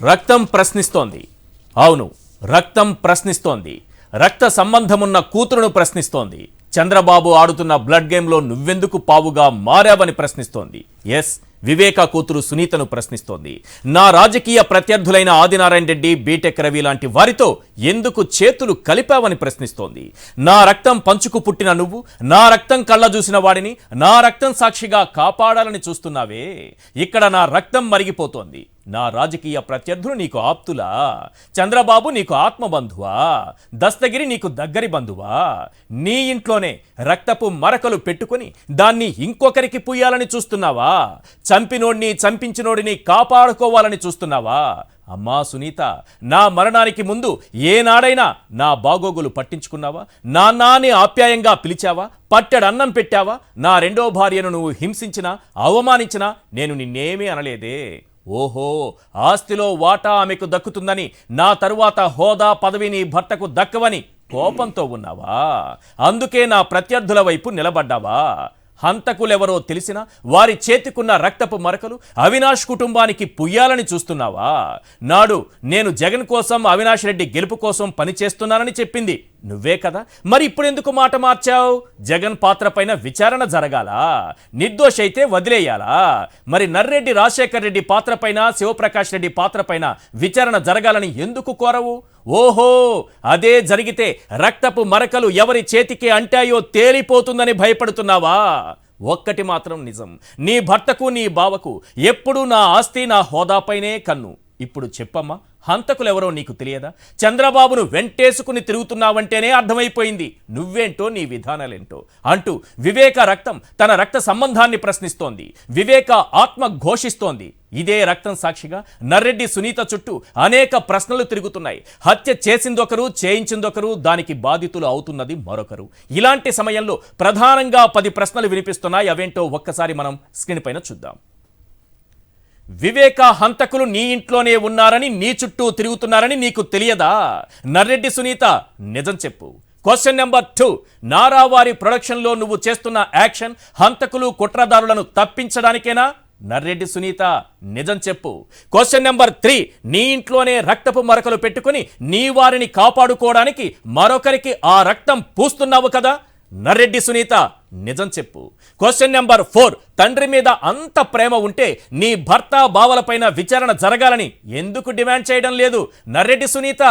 రక్తం ప్రశ్నిస్తోంది. అవును, రక్తం ప్రశ్నిస్తోంది. రక్త సంబంధమున్న కూతురును ప్రశ్నిస్తోంది. చంద్రబాబు ఆడుతున్న బ్లడ్ గేమ్లో నువ్వెందుకు పావుగా మారావని ప్రశ్నిస్తోంది. ఎస్, వివేక కూతురు సునీతను ప్రశ్నిస్తోంది. నా రాజకీయ ప్రత్యర్థులైన ఆదినారాయణ రెడ్డి, బీటెక్ రవి లాంటి వారితో ఎందుకు చేతులు కలిపావని ప్రశ్నిస్తోంది. నా రక్తం పంచుకు పుట్టిన నువ్వు నా రక్తం కళ్ళ చూసిన వాడిని నా రక్తం సాక్షిగా కాపాడాలని చూస్తున్నావే. ఇక్కడ నా రక్తం మరిగిపోతోంది. నా రాజకీయ ప్రత్యర్థులు నీకు ఆప్తులా? చంద్రబాబు నీకు ఆత్మబంధువా? దస్తగిరి నీకు దగ్గరి బంధువా? నీ ఇంట్లోనే రక్తపు మరకలు పెట్టుకుని దాన్ని ఇంకొకరికి పుయ్యాలని చూస్తున్నావా? చంపినోడిని చంపించినోడిని కాపాడుకోవాలని చూస్తున్నావా? అమ్మా సునీత, నా మరణానికి ముందు ఏనాడైనా నా బాగోగులు పట్టించుకున్నావా? నాన్నని ఆప్యాయంగా పిలిచావా? పట్టెడన్నం పెట్టావా? నా రెండో భార్యను నువ్వు హింసించినా అవమానించినా నేను నిన్నేమీ అనలేదే. ఓహో, ఆస్తిలో వాటా ఆమెకు దక్కుతుందని, నా తరువాత హోదా పదవి నీ భర్తకు దక్కవని కోపంతో ఉన్నావా? అందుకే నా ప్రత్యర్థుల వైపు నిలబడ్డావా? హంతకులెవరో తెలిసినా వారి చేతికున్న రక్తపు మరకలు అవినాష్ కుటుంబానికి పుయ్యాలని చూస్తున్నావా? నాడు నేను జగన్ కోసం, అవినాష్ రెడ్డి గెలుపు కోసం పనిచేస్తున్నానని చెప్పింది నువ్వే కదా. మరి ఇప్పుడెందుకు మాట మార్చావు? జగన్ పాత్ర పైన విచారణ జరగాలా? నిర్దోష అయితే వదిలేయాలా? మరి నర్రెడ్డి రాజశేఖర్ రెడ్డి పాత్ర పైన, శివప్రకాష్ రెడ్డి పాత్ర పైన విచారణ జరగాలని ఎందుకు కోరవు? ఓహో, అదే జరిగితే రక్తపు మరకలు ఎవరి చేతికి అంటాయో తేలిపోతుందని భయపడుతున్నావా? ఒక్కటి మాత్రం నిజం, నీ భర్తకు నీ బావకు ఎప్పుడూ నా ఆస్తి, నా హోదాపైనే కన్ను. ఇప్పుడు చెప్పమ్మా, హంతకులెవరో నీకు తెలియదా? చంద్రబాబును వెంటేసుకుని తిరుగుతున్నావంటేనే అర్థమైపోయింది నువ్వేంటో, నీ విధానాలేంటో అంటూ వివేక రక్తం తన రక్త సంబంధాన్ని ప్రశ్నిస్తోంది. వివేక ఆత్మ ఘోషిస్తోంది. ఇదే రక్తం సాక్షిగా నర్రెడ్డి సునీత చుట్టూ అనేక ప్రశ్నలు తిరుగుతున్నాయి. హత్య చేసిందొకరు, చేయించిందొకరు, దానికి బాధితులు అవుతున్నది మరొకరు. ఇలాంటి సమయంలో ప్రధానంగా 10 ప్రశ్నలు వినిపిస్తున్నాయి. అవేంటో ఒక్కసారి మనం స్క్రీన్ పైన చూద్దాం. వివేక హంతకులు నీ ఇంట్లోనే ఉన్నారని, నీ చుట్టూ తిరుగుతున్నారని నీకు తెలియదా? నర్రెడ్డి సునీత, నిజం చెప్పు. క్వశ్చన్ నెంబర్ 2, నారావారి ప్రొడక్షన్లో నువ్వు చేస్తున్న యాక్షన్ హంతకులు, కుట్రదారులను తప్పించడానికేనా? నర్రెడ్డి సునీత, నిజం చెప్పు. క్వశ్చన్ నెంబర్ 3, నీ ఇంట్లోనే రక్తపు మరకలు పెట్టుకుని నీ వారిని కాపాడుకోవడానికి మరొకరికి ఆ రక్తం పూస్తున్నావు కదా? నర్రెడ్డి సునీత, నిజం చెప్పు. క్వశ్చన్ నెంబర్ 4, తండ్రి మీద అంత ప్రేమ ఉంటే నీ భర్త, బావలపైన విచారణ జరగాలని ఎందుకు డిమాండ్ చేయడం లేదు? నర్రెడ్డి సునీత,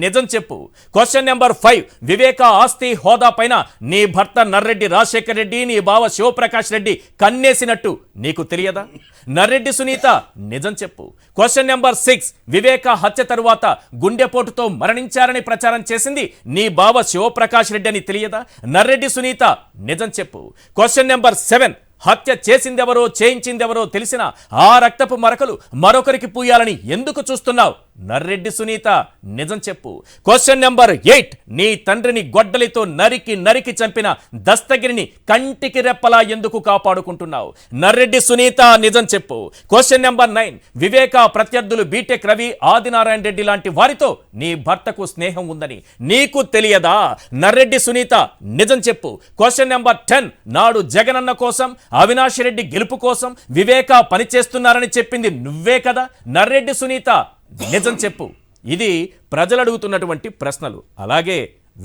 నిజం చెప్పు. క్వశ్చన్ నెంబర్ 5, వివేక ఆస్తి, హోదా పైన నీ భర్త నర్రెడ్డి రాజశేఖర్ రెడ్డి, నీ బావ శివప్రకాష్ రెడ్డి కన్నేసినట్టు నీకు తెలియదా? నర్రెడ్డి సునీత, నిజం చెప్పు. క్వశ్చన్ నెంబర్ 6, వివేక హత్య తరువాత గుండెపోటుతో మరణించారని ప్రచారం చేసింది నీ బావ శివప్రకాష్ రెడ్డి అని తెలియదా? నర్రెడ్డి సునీత, నిజం చెప్పు. క్వశ్చన్ నెంబర్ 7, హత్య చేసిందెవరో, చేయించిందెవరో తెలిసిన ఆ రక్తపు మరకలు మరొకరికి పూయాలని ఎందుకు చూస్తున్నావు? నర్రెడ్డి సునీత, నిజం చెప్పు. క్వశ్చన్ నెంబర్ 8, నీ తండ్రిని గొడ్డలితో నరికి నరికి చంపిన దస్తగిరిని కంటికి రెప్పలా ఎందుకు కాపాడుకుంటున్నావు? నర్రెడ్డి సునీత, నిజం చెప్పు. క్వశ్చన్ నెంబర్ 9, వివేక ప్రత్యర్థులు బీటెక్ రవి, ఆదినారాయణ రెడ్డి లాంటి వారితో నీ భర్తకు స్నేహం ఉందని నీకు తెలియదా? నర్రెడ్డి సునీత, నిజం చెప్పు. క్వశ్చన్ నెంబర్ 10, నాడు జగనన్న కోసం, అవినాష్ రెడ్డి గెలుపు కోసం వివేక పనిచేస్తున్నారని చెప్పింది నువ్వే కదా? నర్రెడ్డి సునీత, నిజం చెప్పు. ఇది ప్రజలు అడుగుతున్నటువంటి ప్రశ్నలు. అలాగే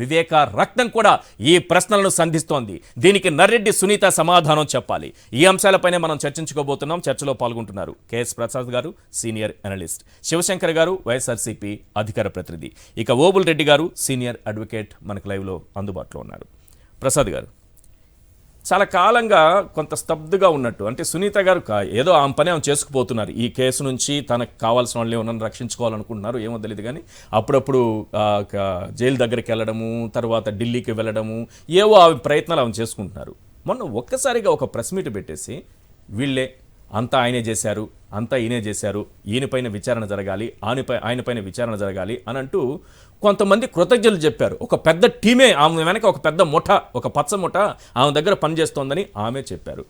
వివేక రక్తం కూడా ఈ ప్రశ్నలను సంధిస్తోంది. దీనికి నర్రెడ్డి సునీత సమాధానం చెప్పాలి. ఈ అంశాలపైనే మనం చర్చించుకోబోతున్నాం. చర్చలో పాల్గొంటున్నారు కేఎస్ ప్రసాద్ గారు, సీనియర్ అనలిస్ట్, శివశంకర్ గారు, వైఎస్ఆర్సీపీ అధికార ప్రతినిధి, ఇక ఓబుల్ రెడ్డి గారు, సీనియర్ అడ్వకేట్ మనకు లైవ్లో అందుబాటులో ఉన్నారు. ప్రసాద్ గారు, చాలా కాలంగా కొంత స్తబ్దుగా ఉన్నట్టు, అంటే సునీత గారు ఏదో ఆమె పని ఆమె చేసుకుపోతున్నారు. ఈ కేసు నుంచి తనకు కావాల్సిన వాళ్ళని ఏమన్నా రక్షించుకోవాలనుకుంటున్నారు, ఏమో తెలియదు. కానీ అప్పుడప్పుడు జైలు దగ్గరికి వెళ్ళడము, తర్వాత ఢిల్లీకి వెళ్ళడము, ఏవో ఆ ప్రయత్నాలు ఆమె చేసుకుంటున్నారు. మొన్న ఒక్కసారిగా ఒక ప్రెస్ మీట్ పెట్టేసి వీళ్ళే అంతా ఆయనే చేశారు, అంతా ఈయనే చేశారు, ఈయనపైన విచారణ జరగాలి, ఆయనపైన విచారణ జరగాలి అని అంటూ కొంతమంది కృతజ్ఞతలు చెప్పారు. ఒక పెద్ద టీమే ఆమె వెనక, ఒక పెద్ద ముఠ, ఒక పచ్చ ముఠ ఆమె దగ్గర పనిచేస్తోందని ఆమె చెప్పారు.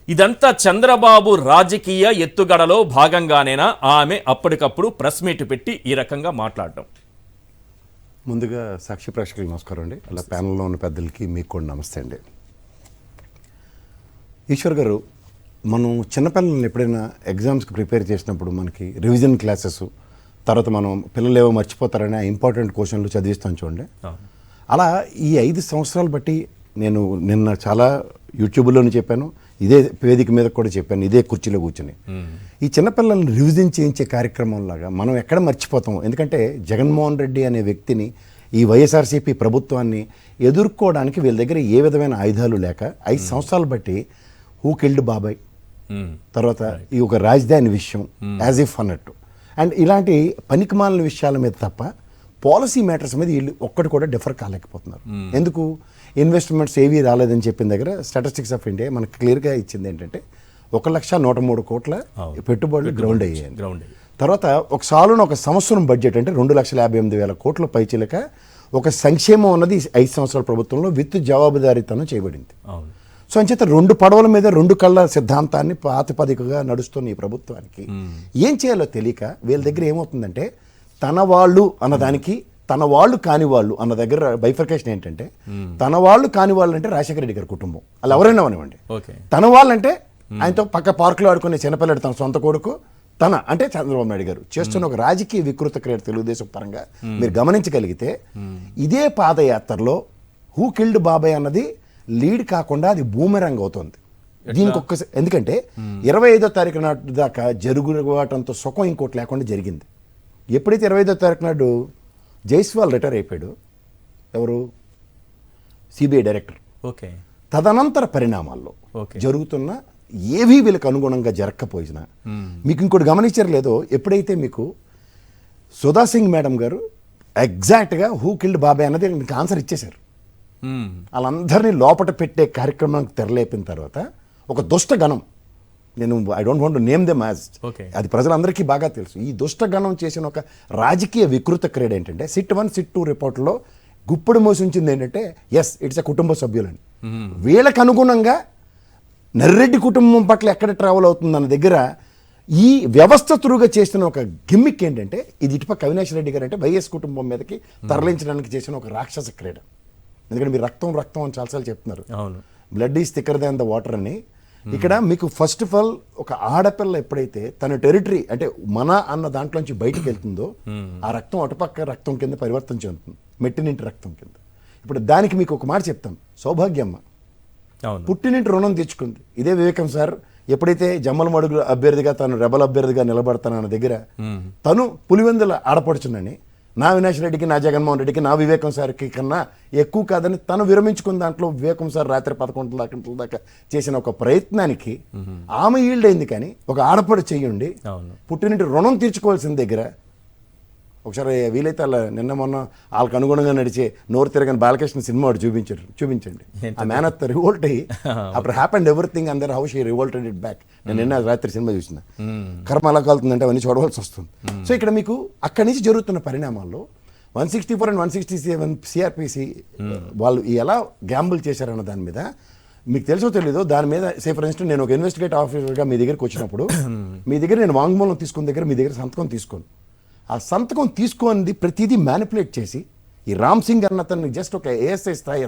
ఇదంతా చంద్రబాబు రాజకీయ ఎత్తుగడలో భాగంగానేనా ఆమె అప్పటికప్పుడు ప్రెస్ మీట్ పెట్టి ఈ రకంగా మాట్లాడటం? ముందుగా సాక్షి ప్రేక్షకులకు నమస్కారం అండి. అలా ప్యానల్లో ఉన్న పెద్దలకి మీకు కూడా నమస్తే అండి. ఈశ్వర్ గారు, మనం చిన్నపిల్లల్ని ఎప్పుడైనా ఎగ్జామ్స్కి ప్రిపేర్ చేసినప్పుడు మనకి రివిజన్ క్లాసెస్, తర్వాత మనం పిల్లలు ఏవో మర్చిపోతారనే ఇంపార్టెంట్ క్వశ్చన్లు చదివిస్తాం చూడండి. అవును. అలా ఈ 5 సంవత్సరాలు బట్టి నేను నిన్న చాలా యూట్యూబ్లోనే చెప్పాను, ఇదే వేదిక మీద కూడా చెప్పాను, ఇదే కుర్చీలో కూర్చుని ఈ చిన్నపిల్లల్ని రివిజన్ చేయించే కార్యక్రమంలాగా మనం ఎక్కడ మర్చిపోతాం. ఎందుకంటే జగన్మోహన్ రెడ్డి అనే వ్యక్తిని, ఈ వైఎస్ఆర్సీపీ ప్రభుత్వాన్ని ఎదుర్కోవడానికి వీళ్ళ దగ్గర ఏ విధమైన ఆయుధాలు లేక 5 సంవత్సరాలు బట్టి హూ కిల్డ్ బాబాయ్, తర్వాత ఈ ఒక రాజధాని విషయం యాజ్ ఇఫ్ అన్నట్టు, అండ్ ఇలాంటి పనికిమాలిన విషయాల మీద తప్ప పాలసీ మ్యాటర్స్ మీద వీళ్ళు ఒక్కటి కూడా డిఫర్ కాలేకపోతున్నారు. ఎందుకు? ఇన్వెస్ట్మెంట్స్ ఏవీ రాలేదని చెప్పిన దగ్గర స్టాటిస్టిక్స్ ఆఫ్ ఇండియా మనకు క్లియర్గా ఇచ్చింది ఏంటంటే 1,103 కోట్ల పెట్టుబడులు గ్రౌండ్ అయ్యాయి. తర్వాత ఒక సాలున ఒక సంవత్సరం బడ్జెట్ అంటే 2,58,000 కోట్ల పైచిలక ఒక సంక్షేమం అన్నది 5 సంవత్సరాల ప్రభుత్వంలో విత్ జవాబుదారీతనం చేయబడింది. సో అంచేత 2 పడవల మీద 2 కళ్ళ సిద్ధాంతాన్ని ప్రాతిపదికగా నడుస్తున్న ఈ ప్రభుత్వానికి ఏం చేయాలో తెలియక వీళ్ళ దగ్గర ఏమవుతుందంటే తన వాళ్ళు అన్నదానికి తన వాళ్ళు కాని వాళ్ళు అన్న దగ్గర బైఫర్కేషన్ ఏంటంటే తన వాళ్ళు కాని వాళ్ళు అంటే రాజశేఖర రెడ్డి గారి కుటుంబం, అలా ఎవరైనా అవనివ్వండి. తన వాళ్ళంటే ఆయనతో పక్క పార్కులో ఆడుకునే చిన్నపిల్లడు తన సొంత కొడుకు, తన అంటే చంద్రబాబు నాయుడు గారు చేస్తున్న ఒక రాజకీయ వికృత క్రియ తెలుగుదేశం పరంగా మీరు గమనించగలిగితే ఇదే పాదయాత్రలో హూ కిల్డ్ బాబాయ్ అన్నది లీడ్ కాకుండా అది బూమెరంగ్ అవుతుంది. దీనికి ఎందుకంటే 25వ తారీఖు నాటి దాకా జరుగువాటంతో సుఖం ఇంకోటి లేకుండా జరిగింది. ఎప్పుడైతే 25వ తారీఖు నాడు జైస్వాల్ రిటైర్ అయిపోయాడు, ఎవరు సిబిఐ డైరెక్టర్, తదనంతర పరిణామాల్లో జరుగుతున్న ఏవీ వీళ్ళకి అనుగుణంగా జరగకపోయినా మీకు ఇంకోటి గమనించారు లేదో, ఎప్పుడైతే మీకు సుధా సింగ్ మేడం గారు ఎగ్జాక్ట్గా హూ కిల్డ్ బాబాయ్ అన్నది మీకు ఆన్సర్ ఇచ్చేశారు. వాళ్ళందరినీ లోపట పెట్టే కార్యక్రమానికి తెరలేపిన తర్వాత ఒక దుష్ట గణం, నేను I don't want to name them as, అది ప్రజలందరికీ బాగా తెలుసు. ఈ దుష్టగణం చేసిన ఒక రాజకీయ వికృత క్రీడ ఏంటంటే సిట్ 1 సిట్ 2 రిపోర్ట్లో గుప్పుడు మోసించింది ఏంటంటే ఎస్ ఇట్స్ ఎ కుటుంబ సభ్యులని. వీళ్ళకి అనుగుణంగా నర్రెడ్డి కుటుంబం పట్ల ఎక్కడ ట్రావెల్ అవుతుందన్న దగ్గర ఈ వ్యవస్థ త్రూగా చేసిన ఒక గిమ్మిక్ ఏంటంటే ఇది ఇటుపక్క అవినాష్ రెడ్డి గారు అంటే వైఎస్ కుటుంబం మీదకి తరలించడానికి చేసిన ఒక రాక్షస క్రీడ. ఎందుకంటే మీరు రక్తం రక్తం అని చాలాసార్లు చెప్తున్నారు, blood is thicker than the water అని. ఇక్కడ మీకు ఫస్ట్ ఆఫ్ ఆల్ ఒక ఆడపిల్ల ఎప్పుడైతే తన టెరిటరీ అంటే మన అన్న దాంట్లోంచి బయటకు వెళ్తుందో ఆ రక్తం అటుపక్క రక్తం కింద పరివర్తన చెందుతుంది, మెట్టినింటి రక్తం కింద. ఇప్పుడు దానికి మీకు ఒక మాట చెప్తాం, సౌభాగ్యమ్మ పుట్టినింటి రుణం తెచ్చుకుంది. ఇదే వివేకం సార్ ఎప్పుడైతే జమ్మల మడుగు అభ్యర్థిగా తను రెబల్ అభ్యర్థిగా నిలబడతానన్న దగ్గర తను పులివెందుల ఆడపడుచునని నా అవినాష్ రెడ్డికి, నా జగన్మోహన్ రెడ్డికి, నా వివేకం సార్కి కన్నా ఎక్కువ కాదని తను విరమించుకున్న దాంట్లో వివేకం సార్ రాత్రి 11 దాకా చేసిన ఒక ప్రయత్నానికి ఆమె ఈల్డ్ అయింది. కానీ ఒక ఆడపడి చెయ్యండి పుట్టినింటి రుణం తీర్చుకోవాల్సిన దగ్గర ఒకసారి వీలైతే అలా నిన్న మొన్న వాళ్ళకి అనుగుణంగా నడిచే నోరు తిరగని బాలకృష్ణ సినిమా ఒకటి చూపించండి. ఆ మ్యాన్ ఆఫ్ ద రివోల్ట్ అయ్యి అప్పుడు హ్యాపెండ్ ఎవ్రీథింగ్ అందర్ how she revolted it back. నేను నిన్న రాత్రి సినిమా చూసిన కర్మ అలా కాలుతుందంటే అవన్నీ చూడవలసి వస్తుంది. సో ఇక్కడ మీకు అక్కడి నుంచి జరుగుతున్న పరిణామాల్లో 164 and 167 సిఆర్పిసి వాళ్ళు ఎలా గ్యాంబుల్ చేశారన్న దాని మీద మీకు తెలుసో తెలీదో, దాని మీద సే ఫర్ ఇన్స్టెంట్ నేను ఒక ఇన్వెస్టిగేటివ్ ఆఫీసర్గా మీ దగ్గరికి వచ్చినప్పుడు మీ దగ్గర నేను వాంగ్మూలం తీసుకున్న దగ్గర మీ దగ్గర సంతకం తీసుకోను. ఆ సంతకం తీసుకొని ప్రతిదీ మ్యానిపులేట్ చేసి ఈ రామ్ సింగ్ అన్న అతన్ని జస్ట్ ఒక ఏఎస్ఐ స్థాయి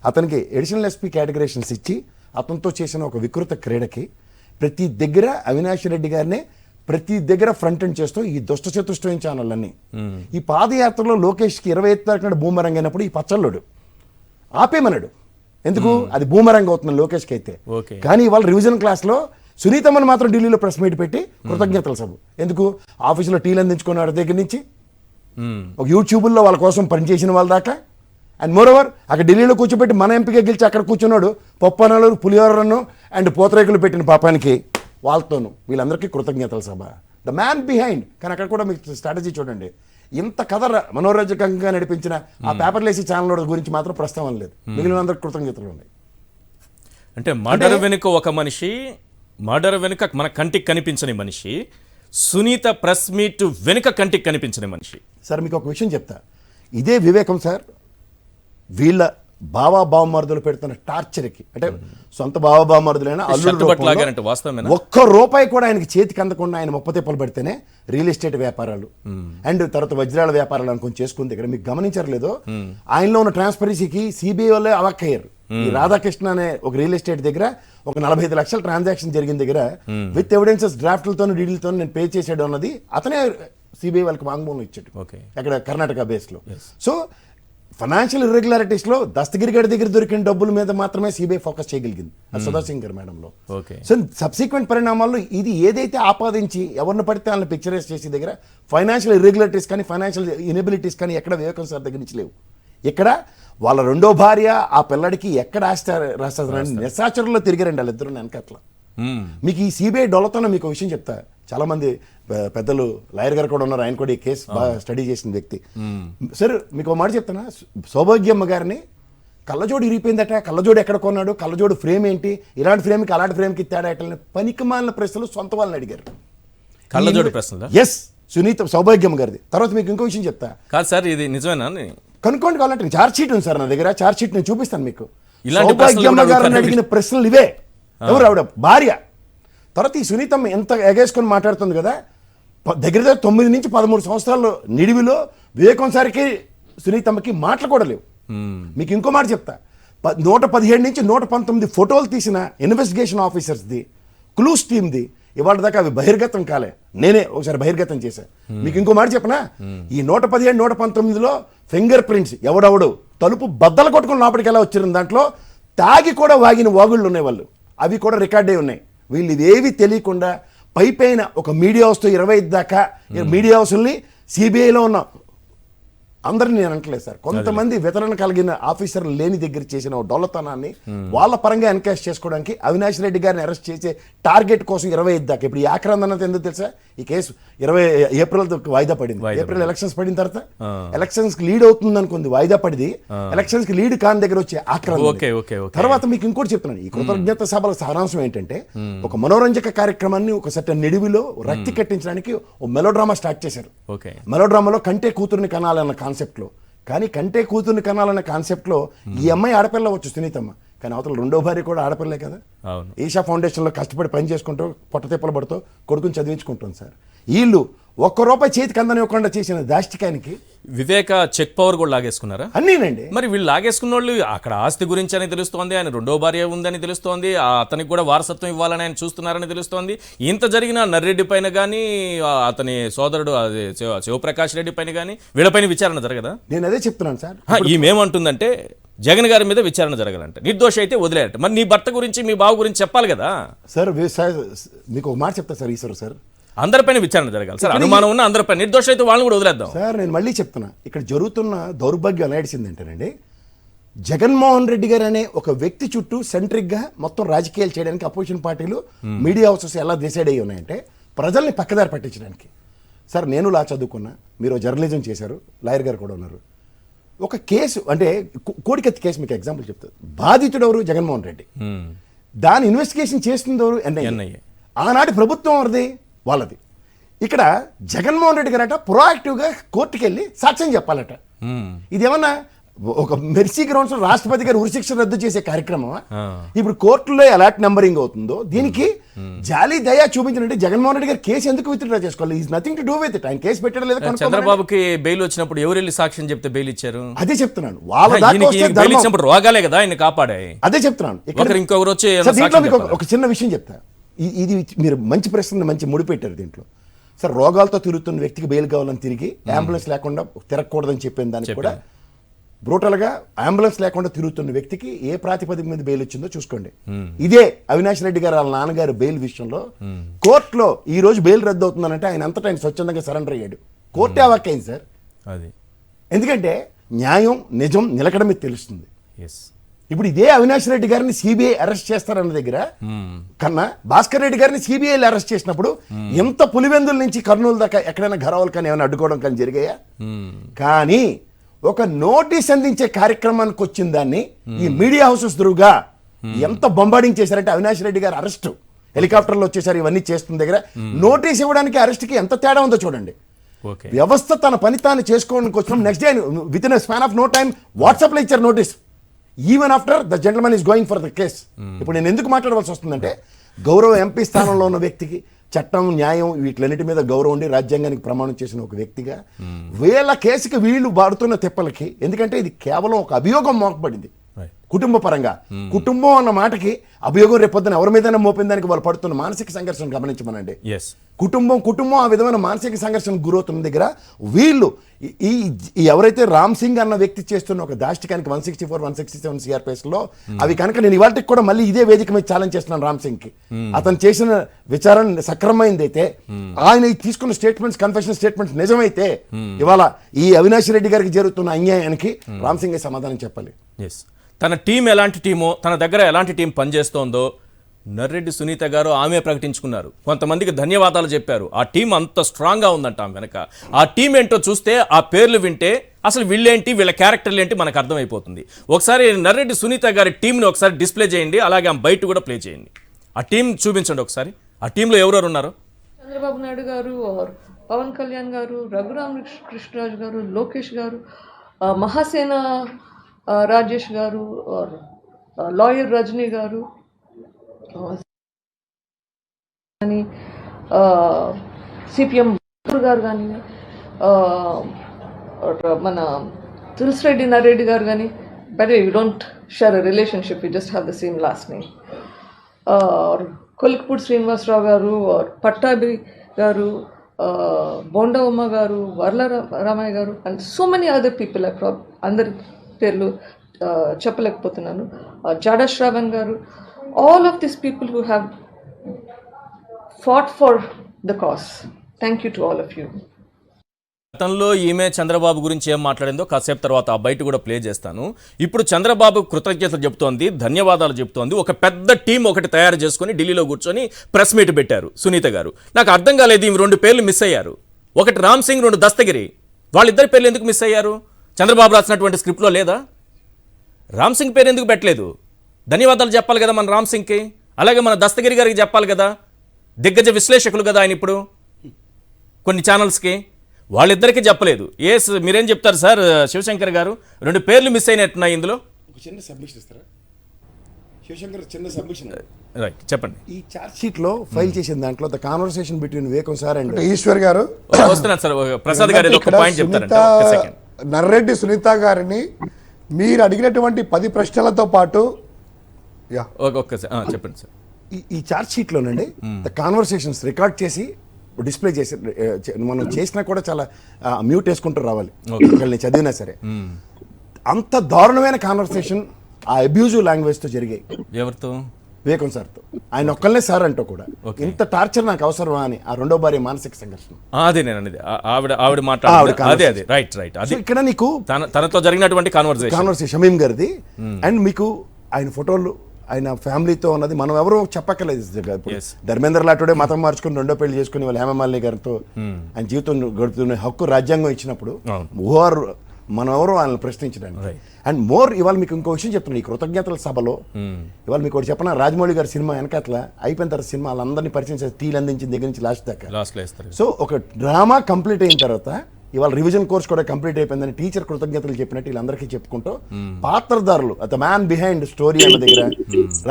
అతనికి ఎడిషనల్ ఎస్పీ కేటగరేషన్స్ ఇచ్చి అతనితో చేసిన ఒక వికృత క్రీడకి ప్రతి దగ్గర అవినాష్ రెడ్డి గారినే ప్రతి దగ్గర ఫ్రంట్ ఎండ్ చేస్తూ ఈ దుష్ట చతుష్టయం ఛానళ్ళన్నీ ఈ పాదయాత్రలో లోకేష్కి 25 తారీఖు నాడు బూమరంగ్ అయినప్పుడు ఈ పచ్చళ్ళోడు ఆపేమన్నాడు. ఎందుకు? అది బూమరంగ్ అవుతుంది లోకేష్కి అయితే. కానీ ఇవాళ రివిజన్ క్లాస్లో సునీతమ్మని మాత్రం ఢిల్లీలో ప్రెస్ మీట్ పెట్టి కృతజ్ఞతలు సభ ఎందుకు ఆఫీసులో టీలు అందించుకున్న దగ్గర నుంచి ఒక యూట్యూబ్లో వాళ్ళ కోసం పనిచేసిన వాళ్ళ దాకా, అండ్ మోరోవర్ అక్కడ ఢిల్లీలో కూర్చోబెట్టి మన ఎంపీగా గెలిచి అక్కడ కూర్చున్నాడు పప్పనాలు పులిహోరను అండ్ పూతరేకులు పెట్టిన పాపానికి వాళ్ళతోనూ వీళ్ళందరికీ కృతజ్ఞతల సభ, ద మ్యాన్ బిహైండ్. కానీ అక్కడ కూడా మీకు స్ట్రాటజీ చూడండి, ఇంత కథ మనోరంజకంగా నడిపించిన ఆ పేపర్లేసి ఛానల్ గురించి మాత్రం ప్రస్తావన లేదు, మిగిలిన అందరికి కృతజ్ఞతలు ఉన్నాయి. అంటే మర్డర్ వెనుక ఒక మనిషి, మర్డర్ వెనుక మన కంటికి కనిపించని మనిషి, సునీత ప్రెస్ మీట్ వెనుక కంటికి కనిపించని మనిషి. సార్ మీకు ఒక విషయం చెప్తా, ఇదే వివేకం సార్ వీళ్ళ బావమరుదులు పెడుతున్న టార్చర్కి, అంటే సొంత బావమరుదులైనా ఒక్క రూపాయి కూడా ఆయనకి చేతికి అందకుండా ఆయన ముప్పతిప్పలు పెడితేనే రియల్ ఎస్టేట్ వ్యాపారాలు అండ్ తర్వాత వజ్రాల వ్యాపారాలు అనుకుని చేసుకున్న దగ్గర మీకు గమనించారు లేదో, ఆయనలో ఉన్న ట్రాన్స్పరెన్సీకి సిబిఐ వాళ్ళే అవాక్కయ్యారు. ఈ రాధాకృష్ణ అనే ఒక రియల్ ఎస్టేట్ దగ్గర ఒక 45 లక్షల ట్రాన్సాక్షన్ జరిగిన దగ్గర విత్ ఎవిడెన్సెస్ డ్రాఫ్ట్లతో డీడీలతో నేను పే చేసాడు అన్నది అతనే సిబిఐ వాళ్ళకి వాంగ్మూలం ఇచ్చాడు ఓకే. అక్కడ కర్ణాటక బేస్లో. సో ఫైనాన్షియల్ ఇర్రెగ్యులారిటీస్లో దస్తగిరి గారి దగ్గర దొరికిన డబ్బుల మీద మాత్రమే సిబిఐ ఫోకస్ చేయగలిగింది సుధా సింగ్ గారు మేడంలో. ఓకే. సో సబ్సిక్వెంట్ పరిణామాల్లో ఇది ఏదైతే ఆపాదించి ఎవరిని పడితే వాళ్ళని పిక్చరైజ్ చేసే దగ్గర ఫైనాన్షియల్ ఇర్రెగ్యులారిటీస్ కానీ ఫైనాన్షియల్ ఇనబిలిటీస్ కానీ ఎక్కడ వివేకం సార్ దగ్గర నుంచి లేవు. ఇక్కడ వాళ్ళ రెండో భార్య ఆ పిల్లడికి ఎక్కడ రాస్తారని నిశాచరుల్లో తిరిగారండి వాళ్ళిద్దరు వెనకట్ల. మీకు ఈ సిబిఐ డొల్లతోనే మీకు విషయం చెప్తా. చాలా మంది పెద్దలు లాయర్ గారు కూడా ఉన్నారు, ఆయన కూడా ఈ కేసు బాగా స్టడీ చేసిన వ్యక్తి. సార్ మీకు ఒక మాట చెప్తానా, సౌభాగ్యమ్మ గారిని కళ్ళజోడు ఇరిగిపోయిందట, కళ్ళజోడు ఎక్కడ కొన్నాడు, కళ్ళజోడు ఫ్రేమ్ ఏంటి, ఇలాంటి ఫ్రేమ్కి అలాంటి ఫ్రేమ్కి తేడా ఎట్లని పనికిమాలిన ప్రశ్నలు సొంత వాళ్ళని అడిగారు. కళ్ళజోడు ప్రశ్నలు ఎస్ సునీత సౌభాగ్యమ్మ గారిది. తర్వాత మీకు ఇంకో విషయం చెప్తా. కాదు సార్, ఇది నిజమేనా? కనుక్కోండి కావాలంటే చార్జ్ షీట్ ఉంది సార్ నా దగ్గర, చార్జ్ షీట్ నేను చూపిస్తాను మీకు. ఇలాంటి సౌభాగ్యమ్మ గారిని అడిగిన ప్రశ్నలు ఇవే. ఎవరు ఆవిడ భార్య. తర్వాత ఈ సునీతమ్మ ఎంత ఎగేసుకొని మాట్లాడుతుంది కదా, దగ్గర 9 నుంచి 13 సంవత్సరాలు నిడివిలో వివేకం సారికి సునీతమ్మకి మాటలు కూడా లేవు. మీకు ఇంకో మాట చెప్తా, 117 నుంచి 119 ఫోటోలు తీసిన ఇన్వెస్టిగేషన్ ఆఫీసర్స్ది, క్లూస్ టీమ్ది ఇవాళ దాకా అవి బహిర్గతం కాలే. నేనే ఒకసారి బహిర్గతం చేశాను. మీకు ఇంకో మాట చెప్పనా, ఈ 117, 119లో ఫింగర్ ప్రింట్స్ ఎవడెవడు తలుపు బద్దలు కొట్టుకుని లోపలికి ఎలా వచ్చారు, దాంట్లో తాగి కూడా వాగిన వాగుళ్ళు ఉన్నాయి వాళ్ళు, అవి కూడా రికార్డ్ అయి ఉన్నాయి. వీళ్ళు ఇవేవి తెలియకుండా పైపైన ఒక మీడియా హౌస్తో 25 దాకా మీడియా హౌస్ని సిబిఐలో ఉన్న అందరినీ నేను అంటలేదు సార్, కొంతమంది వితరణ కలిగిన ఆఫీసర్లు లేని దగ్గర చేసిన డొల్లతనాన్ని వాళ్ళ పరంగా ఎన్కాష్ చేసుకోవడానికి అవినాష్ రెడ్డి గారిని అరెస్ట్ చేసే టార్గెట్ కోసం 25 దాకా. ఇప్పుడు ఈ ఆక్రాందన ఎందుకు తెలుసా, ఈ కేసు 20 ఏప్రిల్ వాయిదా పడింది. ఏప్రిల్ ఎలక్షన్స్ పడిన తర్వాత ఎలక్షన్స్ కి లీడ్ అవుతుంది అనుకుంది, వాయిదా పడింది. ఎలక్షన్స్ కి లీడ్ కాని దగ్గర వచ్చే ఆక్రాందన. తర్వాత మీకు ఇంకోటి చెప్తున్నాను, ఈ కృతజ్ఞత సభల సారాంశం ఏంటంటే, ఒక మనోరంజక కార్యక్రమాన్ని ఒక సెట్ నిడివిలో రక్తి కట్టించడానికి ఒక మెలోడ్రామా స్టార్ట్ చేశారు. మెలోడ్రామాలో కంటే కూతుర్ని కనాలన్న కాన్సెప్ట్లో, కానీ కంటే కూతుర్ని కనాలన్న కాన్సెప్ట్లో ఈ అమ్మాయి ఆడపిల్ల వచ్చు సునీతమ్మ, కానీ అవతల రెండో భార్య కూడా ఆడపిల్లే కదా. ఈషా ఫౌండేషన్లో కష్టపడి పని చేసుకుంటూ పొట్ట తిప్పలు పడుతూ కొడుకుని చదివించుకుంటుంది సార్. వీళ్ళు ₹1 చేతికి అందనివ్వకుండా చేసిన దాష్టికానికి వివేక చెక్ పవర్ కూడా లాగేసుకున్నారా? అన్నీనండి. మరి వీళ్ళు లాగేసుకున్న వాళ్ళు అక్కడ ఆస్తి గురించి అని తెలుస్తోంది, ఆయన రెండో భార్య ఉందని తెలుస్తోంది, అతనికి కూడా వారసత్వం ఇవ్వాలని ఆయన చూస్తున్నారని తెలుస్తోంది. ఇంత జరిగిన నర్రెడ్డి పైన కానీ అతని సోదరుడు అదే శివప్రకాష్ రెడ్డి పైన కానీ వీళ్ళపైన విచారణ జరగదా? నేను అదే చెప్తున్నాను సార్. ఈమెమంటుందంటే జగన్ గారి మీద విచారణ జరగాలంటే, నిర్దోషి అయితే వదిలేయట. మరి నీ భర్త గురించి మీ బావ గురించి చెప్పాలి కదా సార్. మీకు ఒక మాట చెప్తా సార్, ఈశ్వర్ సార్, అందరిపైన విచారణ జరగాలి సార్. అనుమానం ఉన్న అందరిపైన, నిర్దోషి అయితే వాళ్ళని కూడా వదిలేద్దాం సార్. నేను మళ్ళీ చెప్తున్నా, ఇక్కడ జరుగుతున్న దౌర్భాగ్యం ఎలాడిసిందంటేనండి, జగన్మోహన్ రెడ్డి గారు అనే ఒక వ్యక్తి చుట్టూ సెంట్రిక్గా మొత్తం రాజకీయాలు చేయడానికి అపోజిషన్ పార్టీలు మీడియా హౌసెస్ ఎలా డిసైడ్ అయ్యి ఉన్నాయంటే ప్రజల్ని పక్కదారి పట్టించడానికి. సార్ నేను లా చదువుకున్నా, మీరు జర్నలిజం చేశారు, లాయర్ గారు కూడా ఉన్నారు. ఒక కేసు అంటే కోడికత్తి కేసు మీకు ఎగ్జాంపుల్ చెప్తారు. బాధితుడు ఎవరు? జగన్మోహన్ రెడ్డి. దాని ఇన్వెస్టిగేషన్ చేస్తుంది ఎవరు? ఎన్ఐఏ. ఆనాటి ప్రభుత్వం ఎవరిది? వాళ్ళది. ఇక్కడ జగన్మోహన్ రెడ్డి గారట ప్రొయాక్టివ్గా కోర్టుకి వెళ్ళి సాక్ష్యం చెప్పాలట. ఇదేమన్నా ఒక మెర్సీ గ్రౌండ్స్ రాష్ట్రపతి గారు ఉరిశిక్ష రద్దు చేసే కార్యక్రమం ఇప్పుడు కోర్టులో ఎలాంటి నంబరింగ్ అవుతుందో దీనికి జాలి దయా చూపించినట్టు జగన్మోహన్ రెడ్డి గారు కేసు ఎందుకు విత్డ్రా చేసుకోవాలి? Is nothing to do with it. ఆయన కేసు పెట్టడం లేదు. చంద్రబాబుకి బెయిల్ వచ్చినప్పుడు ఎవరు వెళ్ళి సాక్ష్యం చెప్తే బెయిల్ ఇచ్చారు? అదే చెప్తున్నాను. వాళ్ళ రోగాలే కదా ఆయన కాపాడాయి. అదే చెప్తున్నాను. ఇంకొకరు వచ్చి ఒక చిన్న విషయం చెప్తా. ఇది మీరు మంచి ప్రశ్న మంచి ముడిపెట్టారు దీంట్లో. సార్ రోగాలతో తిరుగుతున్న వ్యక్తికి బెయిల్ కావాలని తిరిగి అంబులెన్స్ లేకుండా తిరగకూడదని చెప్పిన దానికి కూడా బ్రూటల్గా అంబులెన్స్ లేకుండా తిరుగుతున్న వ్యక్తికి ఏ ప్రాతిపదిక మీద బెయిల్ వచ్చిందో చూసుకోండి. ఇదే అవినాష్ రెడ్డి గారు వాళ్ళ నాన్నగారు బెయిల్ విషయంలో కోర్టులో ఈ రోజు బెయిల్ రద్దు అవుతుందనంటే ఆయన అంతటా ఆయన స్వచ్ఛందంగా సరెండర్ అయ్యాడు. కోర్టే అవాక్కైంది సార్. అది ఎందుకంటే న్యాయం నిజం నిలకడ మీద తెలుస్తుంది. ఇప్పుడు ఇదే అవినాష్ రెడ్డి గారిని సిబిఐ అరెస్ట్ చేస్తారన్న దగ్గర కన్నా భాస్కర్ రెడ్డి గారిని సిబిఐ అరెస్ట్ చేసినప్పుడు ఎంత పులివెందుల నుంచి కర్నూలు దాకా ఎక్కడైనా ఘరావులు కానీ ఏమైనా అడ్డుకోవడం కానీ జరిగాయా? కానీ ఒక నోటీస్ అందించే కార్యక్రమానికి వచ్చిన దాన్ని ఈ మీడియా హౌసెస్ ధృగా ఎంత బొంబార్డింగ్ చేశారంటే అవినాష్ రెడ్డి గారు అరెస్ట్ హెలికాప్టర్లో వచ్చేసారు. ఇవన్నీ చేస్తున్న దగ్గర నోటీస్ ఇవ్వడానికి అరెస్ట్కి ఎంత తేడా ఉందో చూడండి. వ్యవస్థ తన పని తాను చేసుకోవడానికి వచ్చిన next day within span of no time వాట్సాప్లో ఇచ్చారు notice. Even after the gentlemen is going for the case. ఇప్పుడు నేను ఎందుకు మాట్లాడవలసి వస్తుందంటే గౌరవ ఎంపీ స్థానంలో ఉన్న వ్యక్తికి చట్టం న్యాయం వీటిలన్నిటి మీద గౌరవం ఉండి రాజ్యాంగానికి ప్రమాణం చేసిన ఒక వ్యక్తిగా వీళ్ళ కేసుకి వీళ్ళు వాడుతున్న తిప్పలకి, ఎందుకంటే ఇది కేవలం ఒక అభియోగం మోపబడింది కుటుంబ పరంగా. కుటుంబం అన్న మాటకి అభియోగం రేపొద్దున ఎవరి మీదైనా మోపిన దానికి వాళ్ళు పడుతున్న మానసిక సంఘర్షణ గమనించమనండి. కుటుంబం ఆ విధమైన మానసిక సంఘర్షణకు గురవుతున్న దగ్గర వీళ్ళు ఈ ఎవరైతే రామ్ సింగ్ అన్న వ్యక్తి చేస్తున్న ఒక దాష్టికానికి 164, 167 సిఆర్పిఎస్ లో అవి కనుక నేను ఇవాళకి కూడా మళ్ళీ ఇదే వేదిక మీద ఛాలెంజ్ చేస్తున్నాను రామ్ సింగ్ కి. అతను చేసిన విచారణ సక్రమైందైతే, ఆయన తీసుకున్న స్టేట్మెంట్స్, కన్ఫెషన్ స్టేట్మెంట్స్ నిజమైతే, ఇవాళ ఈ అవినాష్ రెడ్డి గారికి జరుగుతున్న అన్యాయానికి రామ్ సింగ్ సమాధానం చెప్పాలి. తన టీం ఎలాంటి టీమో, తన దగ్గర ఎలాంటి టీం పనిచేస్తోందో నర్రెడ్డి సునీత గారు ఆమె ప్రకటించుకున్నారు. కొంతమందికి ధన్యవాదాలు చెప్పారు. ఆ టీం అంత స్ట్రాంగ్గా ఉందంట ఆమె వెనక. ఆ టీం ఏంటో చూస్తే, ఆ పేర్లు వింటే అసలు వీళ్ళేంటి, వీళ్ళ క్యారెక్టర్లు ఏంటి మనకు అర్థమైపోతుంది. ఒకసారి నర్రెడ్డి సునీత గారి టీంని ఒకసారి డిస్ప్లే చేయండి, అలాగే ఆమె బయట కూడా ప్లే చేయండి. ఆ టీం చూపించండి ఒకసారి. ఆ టీంలో ఎవరెవరు ఉన్నారు? చంద్రబాబు నాయుడు గారు, పవన్ కళ్యాణ్ గారు, రఘురామ్ కృష్ణరాజు గారు, లోకేష్ గారు, మహాసేన రాజేష్ గారు, లాయర్ రజనీ గారు, కానీ సిపిఎం గారు కానీ, మన తులసిరెడ్డి నర్రెడ్డి గారు కానీ. But you don't share a relationship, you just have the same last name. Kolikapudi Srinivasarao గారు, పట్టాభి గారు, బోండా ఉమ్మ గారు, వర్ల రామయ్య గారు, and so many other people. అందరి పేర్లు చెప్పలేకపోతున్నాను. జాడా శ్రావణ్ గారు, all of these people who have fought for the cause. Thank you to all of you. గతంలో ఈమె చంద్రబాబు గురించి ఏం మాట్లాడిందో కాసేపు తర్వాత ఆ బయట కూడా ప్లే చేస్తాను. ఇప్పుడు చంద్రబాబు కృతజ్ఞతలు చెప్తోంది, ధన్యవాదాలు చెప్తోంది. ఒక పెద్ద టీం ఒకటి తయారు చేసుకుని ఢిల్లీలో కూర్చొని ప్రెస్ మీట్ పెట్టారు సునీత గారు. నాకు అర్థం కాలేదు, ఈమె 2 పేర్లు మిస్ అయ్యారు. ఒకటి రామ్ సింగ్, 2 దస్తగిరి. వాళ్ళిద్దరి పేర్లు ఎందుకు మిస్ అయ్యారు? చంద్రబాబు రాసినటువంటి స్క్రిప్ట్లో లేదా? రామ్ సింగ్ పేరు ఎందుకు పెట్టలేదు? ధన్యవాదాలు చెప్పాలి కదా మన రామ్ సింగ్కి, అలాగే మన దస్తగిరి గారికి చెప్పాలి కదా. దిగ్గజ విశ్లేషకులు కదా ఆయన ఇప్పుడు కొన్ని ఛానల్స్కి. వాళ్ళిద్దరికీ చెప్పలేదు. మీరేం చెప్తారు సార్ శివశంకర్ గారు? 2 పేర్లు మిస్ అయినట్టున్నాయి ఇందులో. ఒక చిన్న సబ్మిషన్ ఇస్తారా శివశంకర్? చిన్న సబ్మిషన్. రైట్, చెప్పండి. ఈ చార్జ్ షీట్ లో ఫైల్ చేసిన దాంట్లో ద కాన్వర్సేషన్ బిట్వీన్ వేకం సార్ అండ్ ఈశ్వర్ గారు వస్తున్నారు సార్. ప్రసాద్ గారు ఒక పాయింట్ చెప్తారంట. నర్రెడ్డి సునీత గారిని మీరు అడిగినటువంటి 10 ప్రశ్నలతో పాటు చెప్పండి సార్. ఈ చార్జ్ షీట్ లోనండి ద కాన్వర్సేషన్స్ రికార్డ్ చేసి డిస్ప్లే చేసి మనం చేసినా కూడా చాలా మ్యూట్ వేసుకుంటూ రావాలి నేను చదివినా సరే. అంత దారుణమైన కాన్వర్సేషన్ ఆ అబ్యూజివ్ లాంగ్వేజ్ తో జరిగాయి. ఎవరితో? వివేకం సార్తో. ఆయన ఒక్కళ్ళే సార్ అంటూ కూడా ఇంత టార్చర్ నాకు అవసరమా అని ఆ 2వ భార్య మానసిక సంఘర్షణ. అదే నేను అనేది ఆవిడ మాట్లాడే రైట్. అది ఇక్కడ నీకు తనతో జరిగినటువంటి కాన్వర్సేషన్ షమీం గారిది. అండ్ మీకు ఆయన ఫోటోలు, ఆయన ఫ్యామిలీతో ఉన్నది మనం ఎవరో చెప్పక్కర్లేదు. ధర్మేంద్ర లాటోడే మతం మార్చుకుని 2వ పెళ్లి చేసుకుని వాళ్ళ హేమమాలిని గారితో ఆయన జీవితం గడుపుతున్న హక్కు రాజ్యాంగం ఇచ్చినప్పుడు మనం ఎవరో వాళ్ళని ప్రశ్నించడానికి. అండ్ మోర్ ఇవాళ మీకు ఇంకో విషయం చెప్తున్నాను. ఈ కృతజ్ఞతల సభలో ఇవాళ మీకు ఒకటి చెప్పిన, రాజమౌళి గారి సినిమా వెనకట్ల అయిపోయిన తర్వాత సినిమా వాళ్ళందరినీ పరిచయం చేసి టీలు అందించిన దగ్గర నుంచి లాస్ట్ దాకా. సో ఒక డ్రామా కంప్లీట్ అయిన తర్వాత ఇవాళ రివిజన్ కోర్స్ కూడా కంప్లీట్ అయిపోయిందని టీచర్ కృతజ్ఞతలు చెప్పినట్టు వీళ్ళందరికీ చెప్పుకుంటూ పాత్రదారులు ద మ్యాన్ బిహైండ్ స్టోరీ అన్న దగ్గర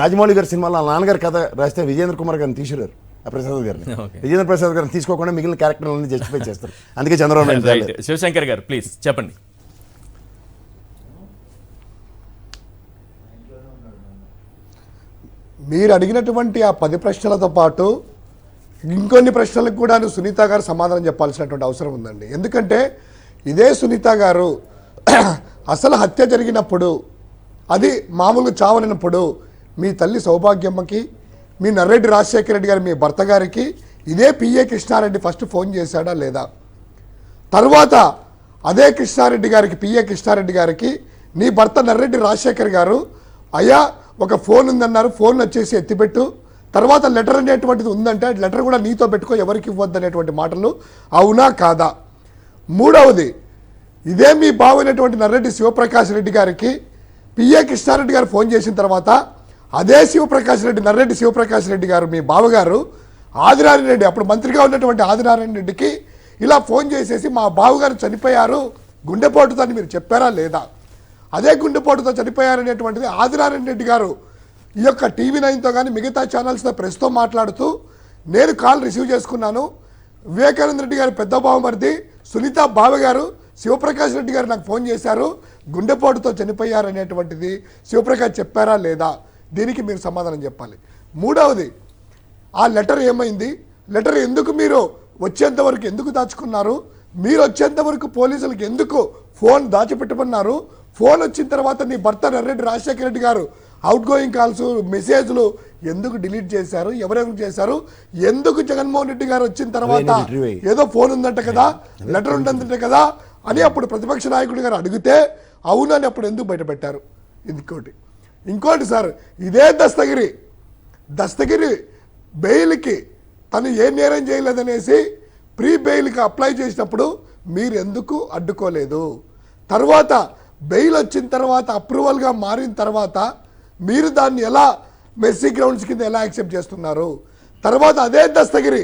రాజమౌళి గారి సినిమాలో నాన్నగారి కథ రాస్తే విజేంద్ర కుమార్ గారిని తీసిరారు. ప్రసాద్ గారిని, విజేంద్ర ప్రసాద్ గారిని తీసుకోకుండా మిగిలిన క్యారెక్టర్లను జస్టిఫై చేస్తారు. అందుకే చంద్రబాబు నాయుడు. శివశంకర్ గారు ప్లీజ్ చెప్పండి. మీరు అడిగినటువంటి ఆ 10 ప్రశ్నలతో పాటు ఇంకొన్ని ప్రశ్నలకు కూడా సునీత గారు సమాధానం చెప్పాల్సినటువంటి అవసరం ఉందండి. ఎందుకంటే ఇదే సునీత గారు అసలు హత్య జరిగినప్పుడు, అది మామూలుగా చావనప్పుడు మీ తల్లి సౌభాగ్యమ్మకి, మీ నర్రెడ్డి రాజశేఖర రెడ్డి గారు మీ భర్త గారికి ఇదే పిఏ కృష్ణారెడ్డి ఫస్ట్ ఫోన్ చేశాడా లేదా? తర్వాత అదే కృష్ణారెడ్డి గారికి, పిఏ కృష్ణారెడ్డి గారికి నీ భర్త నర్రెడ్డి రాజశేఖర్ గారు, అయ్యా ఒక ఫోన్ ఉందన్నారు, ఫోన్ వచ్చేసి ఎత్తిపెట్టు, తర్వాత లెటర్ అనేటువంటిది ఉందంటే లెటర్ కూడా నీతో పెట్టుకో, ఎవరికి ఇవ్వద్దు అనేటువంటి మాటలు అవునా కాదా? మూడవది, ఇదే మీ బావైనటువంటి నర్రెడ్డి శివప్రకాష్ రెడ్డి గారికి పిఏ కృష్ణారెడ్డి గారు ఫోన్ చేసిన తర్వాత అదే శివప్రకాష్ రెడ్డి, నర్రెడ్డి శివప్రకాష్ రెడ్డి గారు మీ బావగారు ఆదినారాయణ రెడ్డి, అప్పుడు మంత్రిగా ఉన్నటువంటి ఆదినారాయణ రెడ్డికి ఇలా ఫోన్ చేసేసి మా బావగారు చనిపోయారు గుండెపోటుతో అని మీరు చెప్పారా లేదా? అదే గుండెపోటుతో చనిపోయారనేటువంటిది ఆదినారాయణ రెడ్డి గారు ఈ యొక్క TV9తో కానీ మిగతా ఛానల్స్తో ప్రెస్తో మాట్లాడుతూ నేను కాల్ రిసీవ్ చేసుకున్నాను. వివేకానంద రెడ్డి గారు పెద్ద బావమరిది సునీత బావ గారు శివప్రకాష్ రెడ్డి గారు నాకు ఫోన్ చేశారు, గుండెపోటుతో చనిపోయారు అనేటువంటిది శివప్రకాష్ చెప్పారా లేదా, దీనికి మీరు సమాధానం చెప్పాలి. మూడవది, ఆ లెటర్ ఏమైంది, లెటర్ ఎందుకు మీరు వచ్చేంత వరకు ఎందుకు దాచుకున్నారు, మీరు వచ్చేంత వరకు పోలీసులకు ఎందుకు ఫోన్ దాచిపెట్టమన్నారు, ఫోన్ వచ్చిన తర్వాత నీ భర్త నర్రెడ్డి రాజశేఖర రెడ్డి గారు అవుట్ గోయింగ్ కాల్స్ మెసేజ్లు ఎందుకు డిలీట్ చేశారు, ఎవరెవరు చేశారు, ఎందుకు జగన్మోహన్ రెడ్డి గారు వచ్చిన తర్వాత ఏదో ఫోన్ ఉందంట కదా, లెటర్ ఉందంటే కదా అని అప్పుడు ప్రతిపక్ష నాయకుడి గారు అడిగితే అవునని అప్పుడు ఎందుకు బయటపెట్టారు. ఇంకోటి సార్, ఇదే దస్తగిరి బెయిల్కి తను ఏ నేరం చేయలేదనేసి ప్రీ బెయిల్కి అప్లై చేసినప్పుడు మీరు ఎందుకు అడ్డుకోలేదు, తర్వాత బెయిల్ వచ్చిన తర్వాత అప్రూవల్గా మారిన తర్వాత మీరు దాన్ని ఎలా మెస్సీ గ్రౌండ్స్ కింద ఎలా యాక్సెప్ట్ చేస్తున్నారు, తర్వాత అదే దస్తగిరి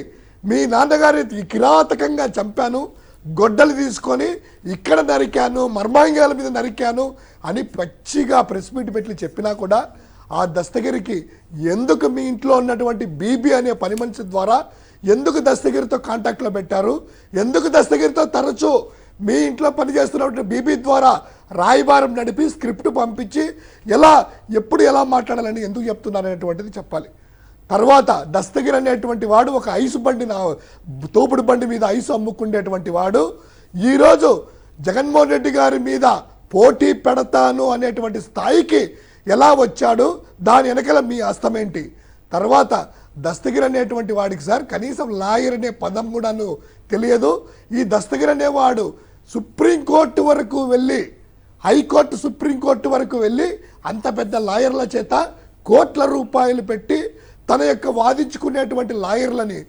మీ నాన్నగారి కిరాతకంగా చంపాను, గొడ్డలు తీసుకొని ఇక్కడ నరికాను, మర్మాంగాల మీద నరికాను అని పచ్చిగా ప్రెస్ మీట్ పెట్టి చెప్పినా కూడా ఆ దస్తగిరికి ఎందుకు మీ ఇంట్లో ఉన్నటువంటి బీబీ అనే పని మనిషి ద్వారా ఎందుకు దస్తగిరితో కాంటాక్ట్లో పెట్టారు, ఎందుకు దస్తగిరితో తరచూ మీ ఇంట్లో పనిచేస్తున్నటువంటి బీబీ ద్వారా రాయబారం నడిపి స్క్రిప్ట్ పంపించి ఎప్పుడు ఎలా మాట్లాడాలని ఎందుకు చెప్తున్నారనేటువంటిది చెప్పాలి. తర్వాత దస్తగిరి అనేటువంటి వాడు ఒక ఐసు బండి తోపుడు బండి మీద ఐసు అమ్ముకునేటువంటి వాడు ఈరోజు జగన్మోహన్ రెడ్డి గారి మీద పోటీ పెడతాను అనేటువంటి స్థాయికి ఎలా వచ్చాడు, దాని వెనకాల మీ హస్తమేంటి. తర్వాత దస్తగిరి అనేటువంటి వాడికి సార్ కనీసం లాయర్ అనే పదం కూడా తెలియదు. ఈ దస్తగిరి అనేవాడు సుప్రీంకోర్టు వరకు వెళ్ళి, హైకోర్టు సుప్రీంకోర్టు వరకు వెళ్ళి అంత పెద్ద లాయర్ల చేత కోట్ల రూపాయలు పెట్టి తన యొక్క వాదించుకునేటువంటి లాయర్లని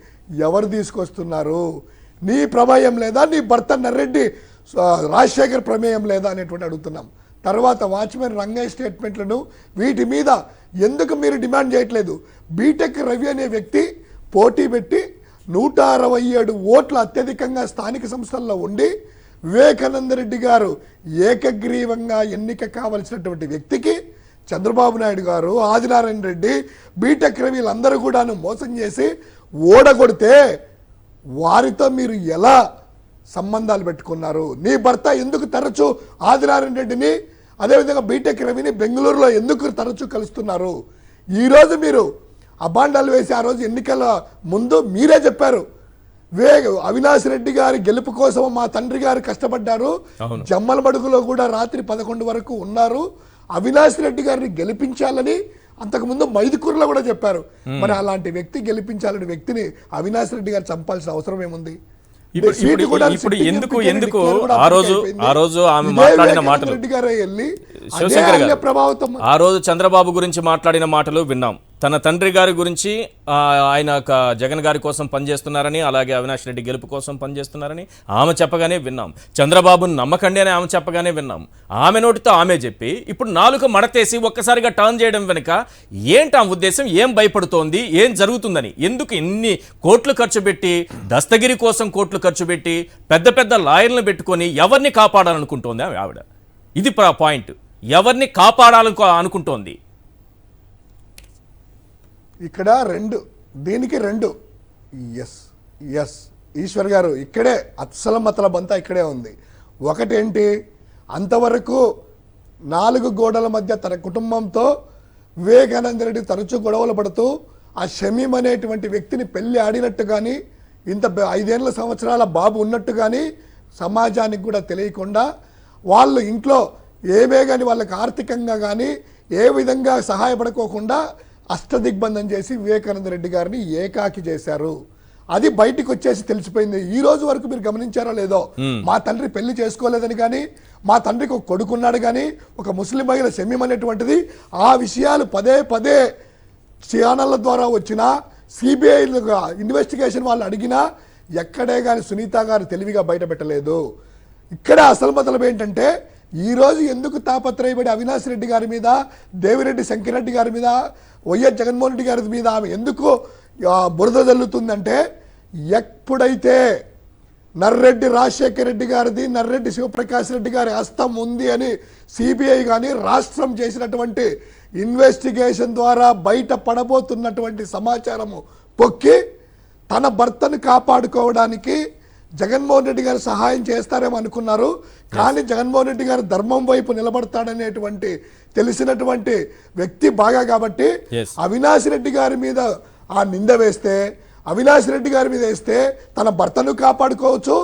ఎవరు తీసుకొస్తున్నారు, నీ ప్రమేయం లేదా, నీ భర్త నర్రెడ్డి రాజశేఖర్ ప్రమేయం లేదా అనేటువంటి అడుగుతున్నాం. తర్వాత వాచ్మెన్ రంగయ్య స్టేట్మెంట్లను వీటి మీద ఎందుకు మీరు డిమాండ్ చేయట్లేదు. బీటెక్ రవి అనే వ్యక్తి పోటీ పెట్టి 167 ఓట్లు అత్యధికంగా స్థానిక సంస్థల్లో ఉండి వివేకానంద రెడ్డి గారు ఏకగ్రీవంగా ఎన్నిక కావలసినటువంటి వ్యక్తికి చంద్రబాబు నాయుడు గారు, ఆదినారాయణ రెడ్డి, బీటెక్ రవిలందరూ కూడాను మోసం చేసి ఓడగొడితే వారితో మీరు ఎలా సంబంధాలు పెట్టుకున్నారు, నీ భర్త ఎందుకు తరచూ ఆదినారాయణ రెడ్డిని అదేవిధంగా బీటెక్ రవిని బెంగళూరులో ఎందుకు తరచూ కలుస్తున్నారు. ఈరోజు మీరు అబాండాలు వేసి ఆ రోజు ఎన్నికల ముందు మీరే చెప్పారు, అవినాష్ రెడ్డి గారి గెలుపు కోసం మా తండ్రి గారు కష్టపడ్డారు, జమ్మలమడుగులో కూడా రాత్రి 11 వరకు ఉన్నారు, అవినాష్ రెడ్డి గారిని గెలిపించాలని అంతకుముందు మైదుకూరులో కూడా చెప్పారు. మరి అలాంటి వ్యక్తి గెలిపించాలని వ్యక్తిని అవినాష్ రెడ్డి గారు చంపాల్సిన అవసరం ఏముంది. ఇప్పుడు ఎందుకు ఆ రోజు ఆమె మాట్లాడిన మాటలు, శివశంకర్ గారు ఆ రోజు చంద్రబాబు గురించి మాట్లాడిన మాటలు విన్నాం. తన తండ్రి గారి గురించి ఆయన జగన్ గారి కోసం పనిచేస్తున్నారని, అలాగే అవినాష్ రెడ్డి గెలుపు కోసం పనిచేస్తున్నారని ఆమె చెప్పగానే విన్నాం. చంద్రబాబును నమ్మకండి అని ఆమె చెప్పగానే విన్నాం. ఆమె నోటితో ఆమె చెప్పి ఇప్పుడు నాలుక మడతేసి ఒక్కసారిగా టర్న్ చేయడం వెనుక ఏంటి ఆ ఉద్దేశం, ఏం భయపడుతోంది, ఏం జరుగుతుందని, ఎందుకు ఇన్ని కోట్లు ఖర్చు పెట్టి దస్తగిరి కోసం కోట్లు ఖర్చు పెట్టి పెద్ద పెద్ద లాయర్లను పెట్టుకొని ఎవరిని కాపాడాలనుకుంటోంది ఆవిడ. ఇది పాయింట్, ఎవరిని కాపాడాలనుకుంటోంది. ఇక్కడ దీనికి రెండు ఎస్ ఈశ్వర్ గారు ఇక్కడే మతలబంతా ఇక్కడే ఉంది. ఒకటేంటి, అంతవరకు 4 గోడల మధ్య తన కుటుంబంతో వివేకానంద రెడ్డి తరచూ గొడవలు పడుతూ ఆ షమీం అనేటువంటి వ్యక్తిని పెళ్లి ఆడినట్టు కానీ, ఇంత 5 సంవత్సరాల బాబు ఉన్నట్టు కానీ సమాజానికి కూడా తెలియకుండా వాళ్ళు ఇంట్లో ఏమే కానీ వాళ్ళకి ఆర్థికంగా కానీ ఏ విధంగా సహాయపడుకోకుండా అష్టదిగ్బంధం చేసి వివేకానంద రెడ్డి గారిని ఏకాకి చేశారు. అది బయటికి వచ్చేసి తెలిసిపోయింది. ఈ రోజు వరకు మీరు గమనించారో లేదో, మా తండ్రి పెళ్లి చేసుకోలేదని కానీ, మా తండ్రికి ఒక కొడుకున్నాడు కానీ, ఒక ముస్లిం మహిళ షమీం అనేటువంటిది, ఆ విషయాలు పదే ఛానళ్ళ ద్వారా వచ్చినా, సిబిఐ ఇన్వెస్టిగేషన్ వాళ్ళు అడిగినా ఎక్కడే కానీ సునీత గారు తెలివిగా బయట పెట్టలేదు. ఇక్కడే అసలు మొదలు ఏంటంటే, ఈరోజు ఎందుకు తాపత్రయపడి అవినాష్ రెడ్డి గారి మీద, దేవిరెడ్డి శంకరెడ్డి గారి మీద, వైఎస్ జగన్మోహన్ రెడ్డి గారి మీద ఆమె ఎందుకు బురద జల్లుతుందంటే, ఎప్పుడైతే నర్రెడ్డి రాజశేఖర రెడ్డి గారిది, నర్రెడ్డి శివప్రకాష్ రెడ్డి గారి హస్తం ఉంది అని సిబిఐ కానీ రాష్ట్రం చేసినటువంటి ఇన్వెస్టిగేషన్ ద్వారా బయట పడబోతున్నటువంటి సమాచారము పొక్కి తన భర్తను కాపాడుకోవడానికి జగన్మోహన్ రెడ్డి గారు సహాయం చేస్తారేమో అనుకున్నారు. కానీ జగన్మోహన్ రెడ్డి గారు ధర్మం వైపు నిలబడతాడనేటువంటి తెలిసినటువంటి వ్యక్తి బాగా కాబట్టి Yes. అవినాష్ రెడ్డి గారి మీద ఆ నింద వేస్తే, అవినాష్ రెడ్డి గారి మీద వేస్తే తన భర్తను కాపాడుకోవచ్చు,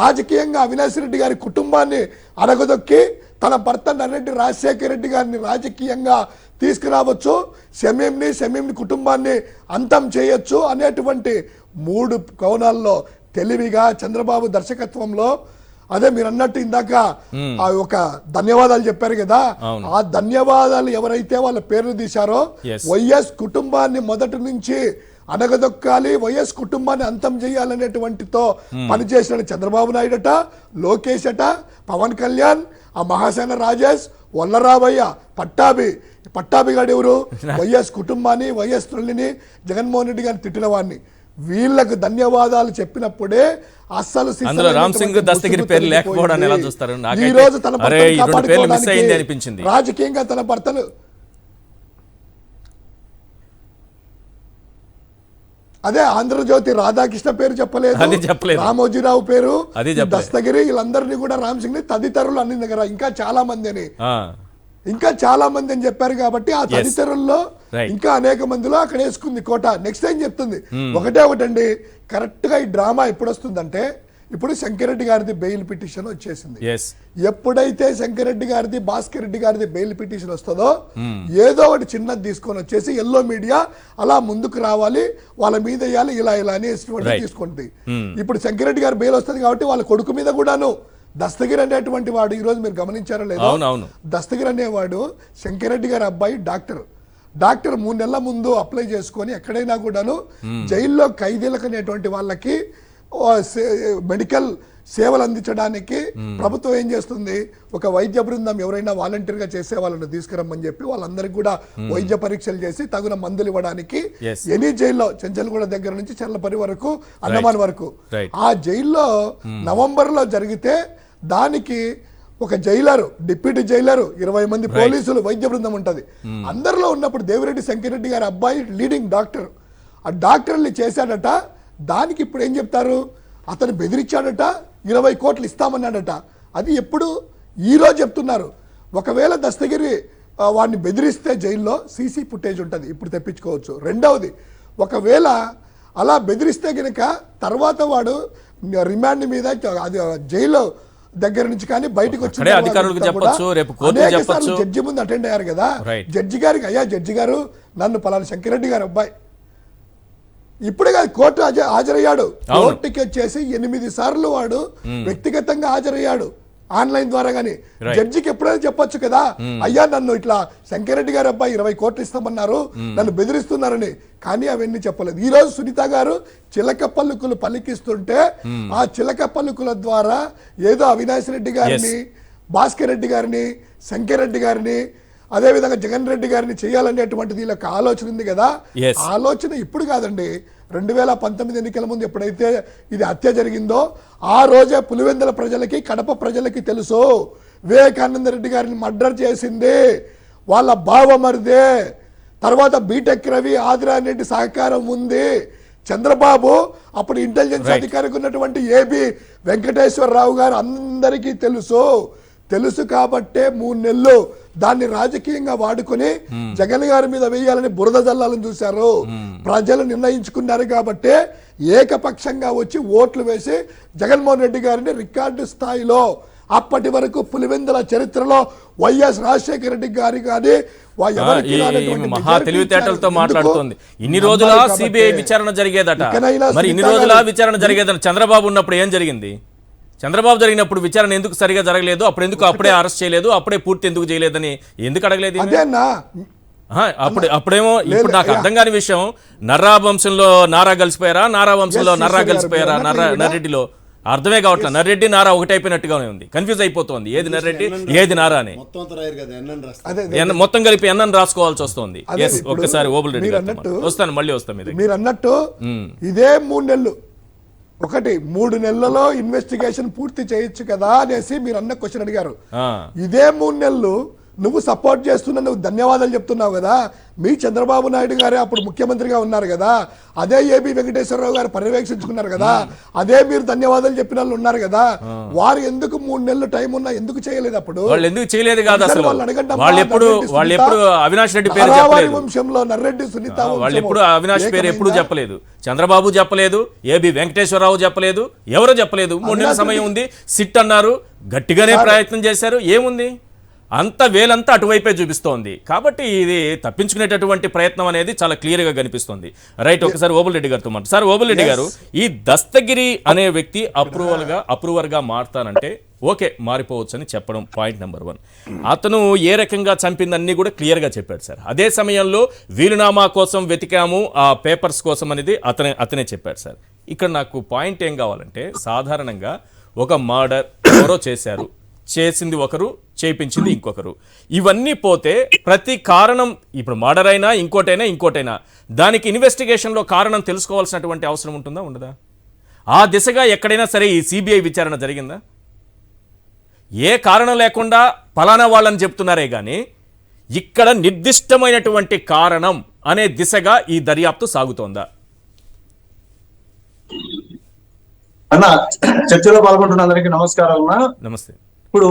రాజకీయంగా అవినాష్ రెడ్డి గారి కుటుంబాన్ని అరగదొక్కి తన భర్త నర్రెడ్డి రాజశేఖర రెడ్డి గారిని రాజకీయంగా తీసుకురావచ్చు, షమీంని కుటుంబాన్ని అంతం చేయొచ్చు అనేటువంటి 3 కోణాల్లో తెలివిగా చంద్రబాబు దర్శకత్వంలో, అదే మీరు అన్నట్టు ఇందాక ఆ ఒక ధన్యవాదాలు చెప్పారు కదా, ఆ ధన్యవాదాలు ఎవరైతే వాళ్ళ పేర్లు తీశారో Yes. వైఎస్ కుటుంబాన్ని మొదటి నుంచి అనగదొక్కాలి, వైఎస్ కుటుంబాన్ని అంతం చేయాలనేటువంటితో పనిచేసిన చంద్రబాబు నాయుడు అట, లోకేష్ అట, పవన్ కళ్యాణ్, ఆ మహాసేన రాజేష్, వల్లరామయ్య, పట్టాభి గారు ఎవరు, వైఎస్ కుటుంబాన్ని, వైఎస్ తల్లిని, జగన్మోహన్ రెడ్డి గారిని తిట్టిన వాడిని. వీళ్ళకు ధన్యవాదాలు చెప్పినప్పుడే అస్సలు అందులో రామ్ సింగ్ దస్తగిరి పేరు లేకపోవడాన్ని ఎలా చూస్తారు? ఈ రోజు తన అరే ఈ 2 పేర్లు మిస్ అయింది అనిపించింది. రాజకీయంగా తన భర్తను, అదే ఆంధ్రజ్యోతి రాధాకృష్ణ పేరు చెప్పలేదు, అది చెప్పలేదు. రామోజీరావు పేరు, అది చెప్పలేదు. దస్తగిరి, వీళ్ళందరినీ కూడా రామ్ సింగ్ ని తదితరులు అన్ని దగ్గర ఇంకా చాలా మంది అని ఆ, అని చెప్పారు కాబట్టి ఆ తదితరుల్లో Right. ఇంకా అనేక మందిలో అక్కడ వేసుకుంది కోట. నెక్స్ట్ ఏం చెప్తుంది, ఒకటండి, కరెక్ట్ గా ఈ డ్రామా ఎప్పుడు వస్తుందంటే, ఇప్పుడు శంకరెడ్డి గారిది బెయిల్ పిటిషన్ వచ్చేసింది. yes. ఎప్పుడైతే శంకరెడ్డి గారిది, భాస్కర్ రెడ్డి గారిది బెయిల్ పిటిషన్ వస్తుందో ఏదో ఒకటి చిన్నది తీసుకొని వచ్చేసి ఎల్లో మీడియా అలా ముందుకు రావాలి, వాళ్ళ మీద వేయాలి, ఇలా అనేటువంటి Right. తీసుకుంటుంది. ఇప్పుడు శంకరెడ్డి గారి బెయిల్ వస్తుంది కాబట్టి వాళ్ళ కొడుకు మీద కూడాను దస్తగిరి అనేటువంటి వాడు, ఈ రోజు మీరు గమనించారో లేదో, అవునవును. దస్తగిరి అనేవాడు శంకరెడ్డి గారి అబ్బాయి డాక్టర్ 3 నెలల ముందు అప్లై చేసుకొని ఎక్కడైనా కూడాను జైల్లో ఖైదీలకు అనేటువంటి వాళ్ళకి మెడికల్ సేవలు అందించడానికి ప్రభుత్వం ఏం చేస్తుంది, ఒక వైద్య బృందం ఎవరైనా వాలంటీర్ గా చేసే వాళ్ళని తీసుకురమ్మని చెప్పి వాళ్ళందరికీ కూడా వైద్య పరీక్షలు చేసి తగిన మందులు ఇవ్వడానికి Yes. ఎనీ జైల్లో చెంచల్గూడ దగ్గర నుంచి చర్లపల్లి వరకు, అండమాన్ వరకు Right. ఆ జైల్లో నవంబర్లో జరిగితే దానికి ఒక జైలరు, డిప్యూటీ జైలరు, 20 మంది పోలీసులు, వైద్య బృందం ఉంటది. అందరిలో ఉన్నప్పుడు దేవిరెడ్డి శంకరెడ్డి గారి అబ్బాయి లీడింగ్ డాక్టర్, ఆ డాక్టర్ని చేశాడట. దానికి ఇప్పుడు ఏం చెప్తారు, అతను బెదిరించాడట, 20 కోట్లు ఇస్తామన్నాడట. అది ఎప్పుడు, ఈ రోజు చెప్తున్నారు. ఒకవేళ దస్తగిరి వాడిని బెదిరిస్తే జైల్లో సీసీ ఫుటేజ్ ఉంటుంది, ఇప్పుడు తెప్పించుకోవచ్చు. రెండవది, ఒకవేళ అలా బెదిరిస్తే గనక తర్వాత వాడు రిమాండ్ మీద అది జైల్లో దగ్గర నుంచి కానీ బయటకు వచ్చిన అధికారులకు చెప్పొచ్చు, రేపు కోర్టుకు చెప్పొచ్చు. జడ్జి ముందు అటెండ్ అయ్యారు కదా, Right. జడ్జి గారికి, అయ్యా జడ్జి గారు నన్ను పలానా శంకరెడ్డి గారు అబ్బాయి, ఇప్పుడే కాదు కోర్టు హాజరయ్యాడు. కోర్టుకి వచ్చేసి 8 సార్లు వాడు వ్యక్తిగతంగా హాజరయ్యాడు ఆన్లైన్ ద్వారా. గానీ జడ్జికి ఎప్పుడైనా చెప్పొచ్చు కదా, అయ్యా నన్ను ఇట్లా శంకరెడ్డి గారు అబ్బాయి 20 కోట్లు ఇస్తామన్నారు, నన్ను బెదిరిస్తున్నారని. కానీ అవన్నీ చెప్పలేదు. ఈ రోజు సునీత గారు చిలక పలుకులు పలికిస్తుంటే ఆ చిలక పలుకుల ద్వారా ఏదో అవినాష్ రెడ్డి గారిని, భాస్కర్ రెడ్డి గారిని, శంకరెడ్డి గారిని, అదేవిధంగా జగన్ రెడ్డి గారిని చేయాలనేటువంటిది వీళ్ళకి ఆలోచన ఉంది కదా. ఆలోచన ఇప్పుడు కాదండి, 2019 ఎన్నికల ముందు ఎప్పుడైతే ఇది హత్య జరిగిందో ఆ రోజే పులివెందుల ప్రజలకి, కడప ప్రజలకి తెలుసు, వివేకానంద రెడ్డి గారిని మర్డర్ చేసింది వాళ్ళ బావమరిదే. తర్వాత బీటెక్ రవి, ఆదిరాజ్ రెడ్డి సహకారం ఉంది. చంద్రబాబు అప్పుడు ఇంటెలిజెన్స్ అధికారికి ఉన్నటువంటి ఏబి వెంకటేశ్వరరావు గారు అందరికీ తెలుసు కాబట్టే 3 నెలలు దాన్ని రాజకీయంగా వాడుకొని జగన్ గారి మీద వేయాలని బురద జల్లాలని చూశారు. ప్రజలు నిర్ణయించుకున్నారు కాబట్టి ఏకపక్షంగా వచ్చి ఓట్లు వేసి జగన్మోహన్ రెడ్డి గారిని రికార్డు స్థాయిలో, అప్పటి వరకు పులివెందుల చరిత్రలో వైఎస్ రాజశేఖర రెడ్డి గారి కానీ మహా తెలివితేటలతో మాట్లాడుతోంది. ఇన్ని రోజుల సిబిఐ విచారణ జరిగేదట, మరి ఇన్ని రోజుల విచారణ జరిగేదట. చంద్రబాబు ఉన్నప్పుడు ఏం జరిగింది? చంద్రబాబు జరిగినప్పుడు విచారణ ఎందుకు సరిగా జరగలేదు, అప్పుడే అరెస్ట్ చేయలేదు, అప్పుడే పూర్తి ఎందుకు చేయలేదని ఎందుకు అడగలేదు? అప్పుడేమో ఇప్పుడు నాకు అర్థం కాని విషయం, నర్రా వంశంలో నారా కలిసిపోయారా, నారా వంశంలో నర్రా కలిసిపోయారా, నర్రెడ్డిలో అర్థమే కావట్లేదు. నర్రెడ్డి నారా ఒకటైపోయినట్టుగానే ఉంది, కన్ఫ్యూజ్ అయిపోతుంది. ఏది నర్రెడ్డి ఏది నారా అని మొత్తం కలిపి ఎన్నని రాసుకోవాల్సి వస్తుంది. ఒక్కసారి ఓబుల్ రెడ్డి వస్తాను, మళ్ళీ వస్తాను. మీరు అన్నట్టు ఇదే 3 నెలలు, 3 నెలలలో ఇన్వెస్టిగేషన్ పూర్తి చేయొచ్చు కదా అనేసి మీరు అన్న క్వశ్చన్ అడిగారు. ఇదే 3 నెలలు నువ్వు సపోర్ట్ చేస్తున్నా, నువ్వు ధన్యవాదాలు చెప్తున్నావు కదా. మీ చంద్రబాబు నాయుడు గారే అప్పుడు ముఖ్యమంత్రిగా ఉన్నారు కదా, అదే ఏబి వెంకటేశ్వరరావు గారు పర్యవేక్షించుకున్నారు కదా, అదే మీరు ధన్యవాదాలు చెప్పిన వాళ్ళు ఉన్నారు కదా. వారు ఎందుకు 3 నెలలు టైం ఉన్నా ఎందుకు చేయలేదు? అప్పుడు వాళ్ళు ఎందుకు చేయలేదు కాదు అసలు. వాళ్ళని అడగండి అమ్మా. వాళ్ళు ఎప్పుడు అవినాష్ రెడ్డి పేరు ధారావాహి చెప్పలేదు. వంశంలో నర్రెడ్డి సునీత వాళ్ళు ఎప్పుడు అవినాష్ పేరు ఎప్పుడు చెప్పలేదు. చంద్రబాబు చెప్పలేదు, ఏబి వెంకటేశ్వరరావు చెప్పలేదు, ఎవరు చెప్పలేదు. 3 నెలల సమయం ఉంది, సిట్ అన్నారు, గట్టిగానే ప్రయత్నం చేశారు. ఏముంది, అంత వేలంతా అటువైపే చూపిస్తోంది. కాబట్టి ఇది తప్పించుకునేటటువంటి ప్రయత్నం అనేది చాలా క్లియర్గా కనిపిస్తుంది. రైట్, ఒకసారి ఓబుల్ రెడ్డి గారితో మాట. సార్ ఓబుల్ రెడ్డి గారు, ఈ దస్తగిరి అనే వ్యక్తి అప్రూవర్గా మారుతానంటే ఓకే, మారిపోవచ్చు అని చెప్పడం పాయింట్ నెంబర్ 1. అతను ఏ రకంగా చంపిందన్నీ కూడా క్లియర్గా చెప్పాడు సార్. అదే సమయంలో వీలునామా కోసం వెతికాము, ఆ పేపర్స్ కోసం అనేది అతనే చెప్పాడు సార్. ఇక్కడ నాకు పాయింట్ ఏం కావాలంటే, సాధారణంగా ఒక మర్డర్ ఎవరో చేశారు, చేసింది ఒకరు, చేయించింది ఇంకొకరు, ఇవన్నీ పోతే ప్రతి కారణం, ఇప్పుడు మర్డర్ అయినా ఇంకోటైనా దానికి ఇన్వెస్టిగేషన్లో కారణం తెలుసుకోవాల్సినటువంటి అవసరం ఉంటుందా, ఉండదా? ఆ దిశగా ఎక్కడైనా సరే ఈ సిబిఐ విచారణ జరిగిందా? ఏ కారణం లేకుండా ఫలానా వాళ్ళని చెప్తున్నారే కానీ ఇక్కడ నిర్దిష్టమైనటువంటి కారణం అనే దిశగా ఈ దర్యాప్తు సాగుతోందా? అన్న, చర్చలో పాల్గొంటున్న అందరికీ నమస్కారం అన్న. నమస్తే. ఇప్పుడు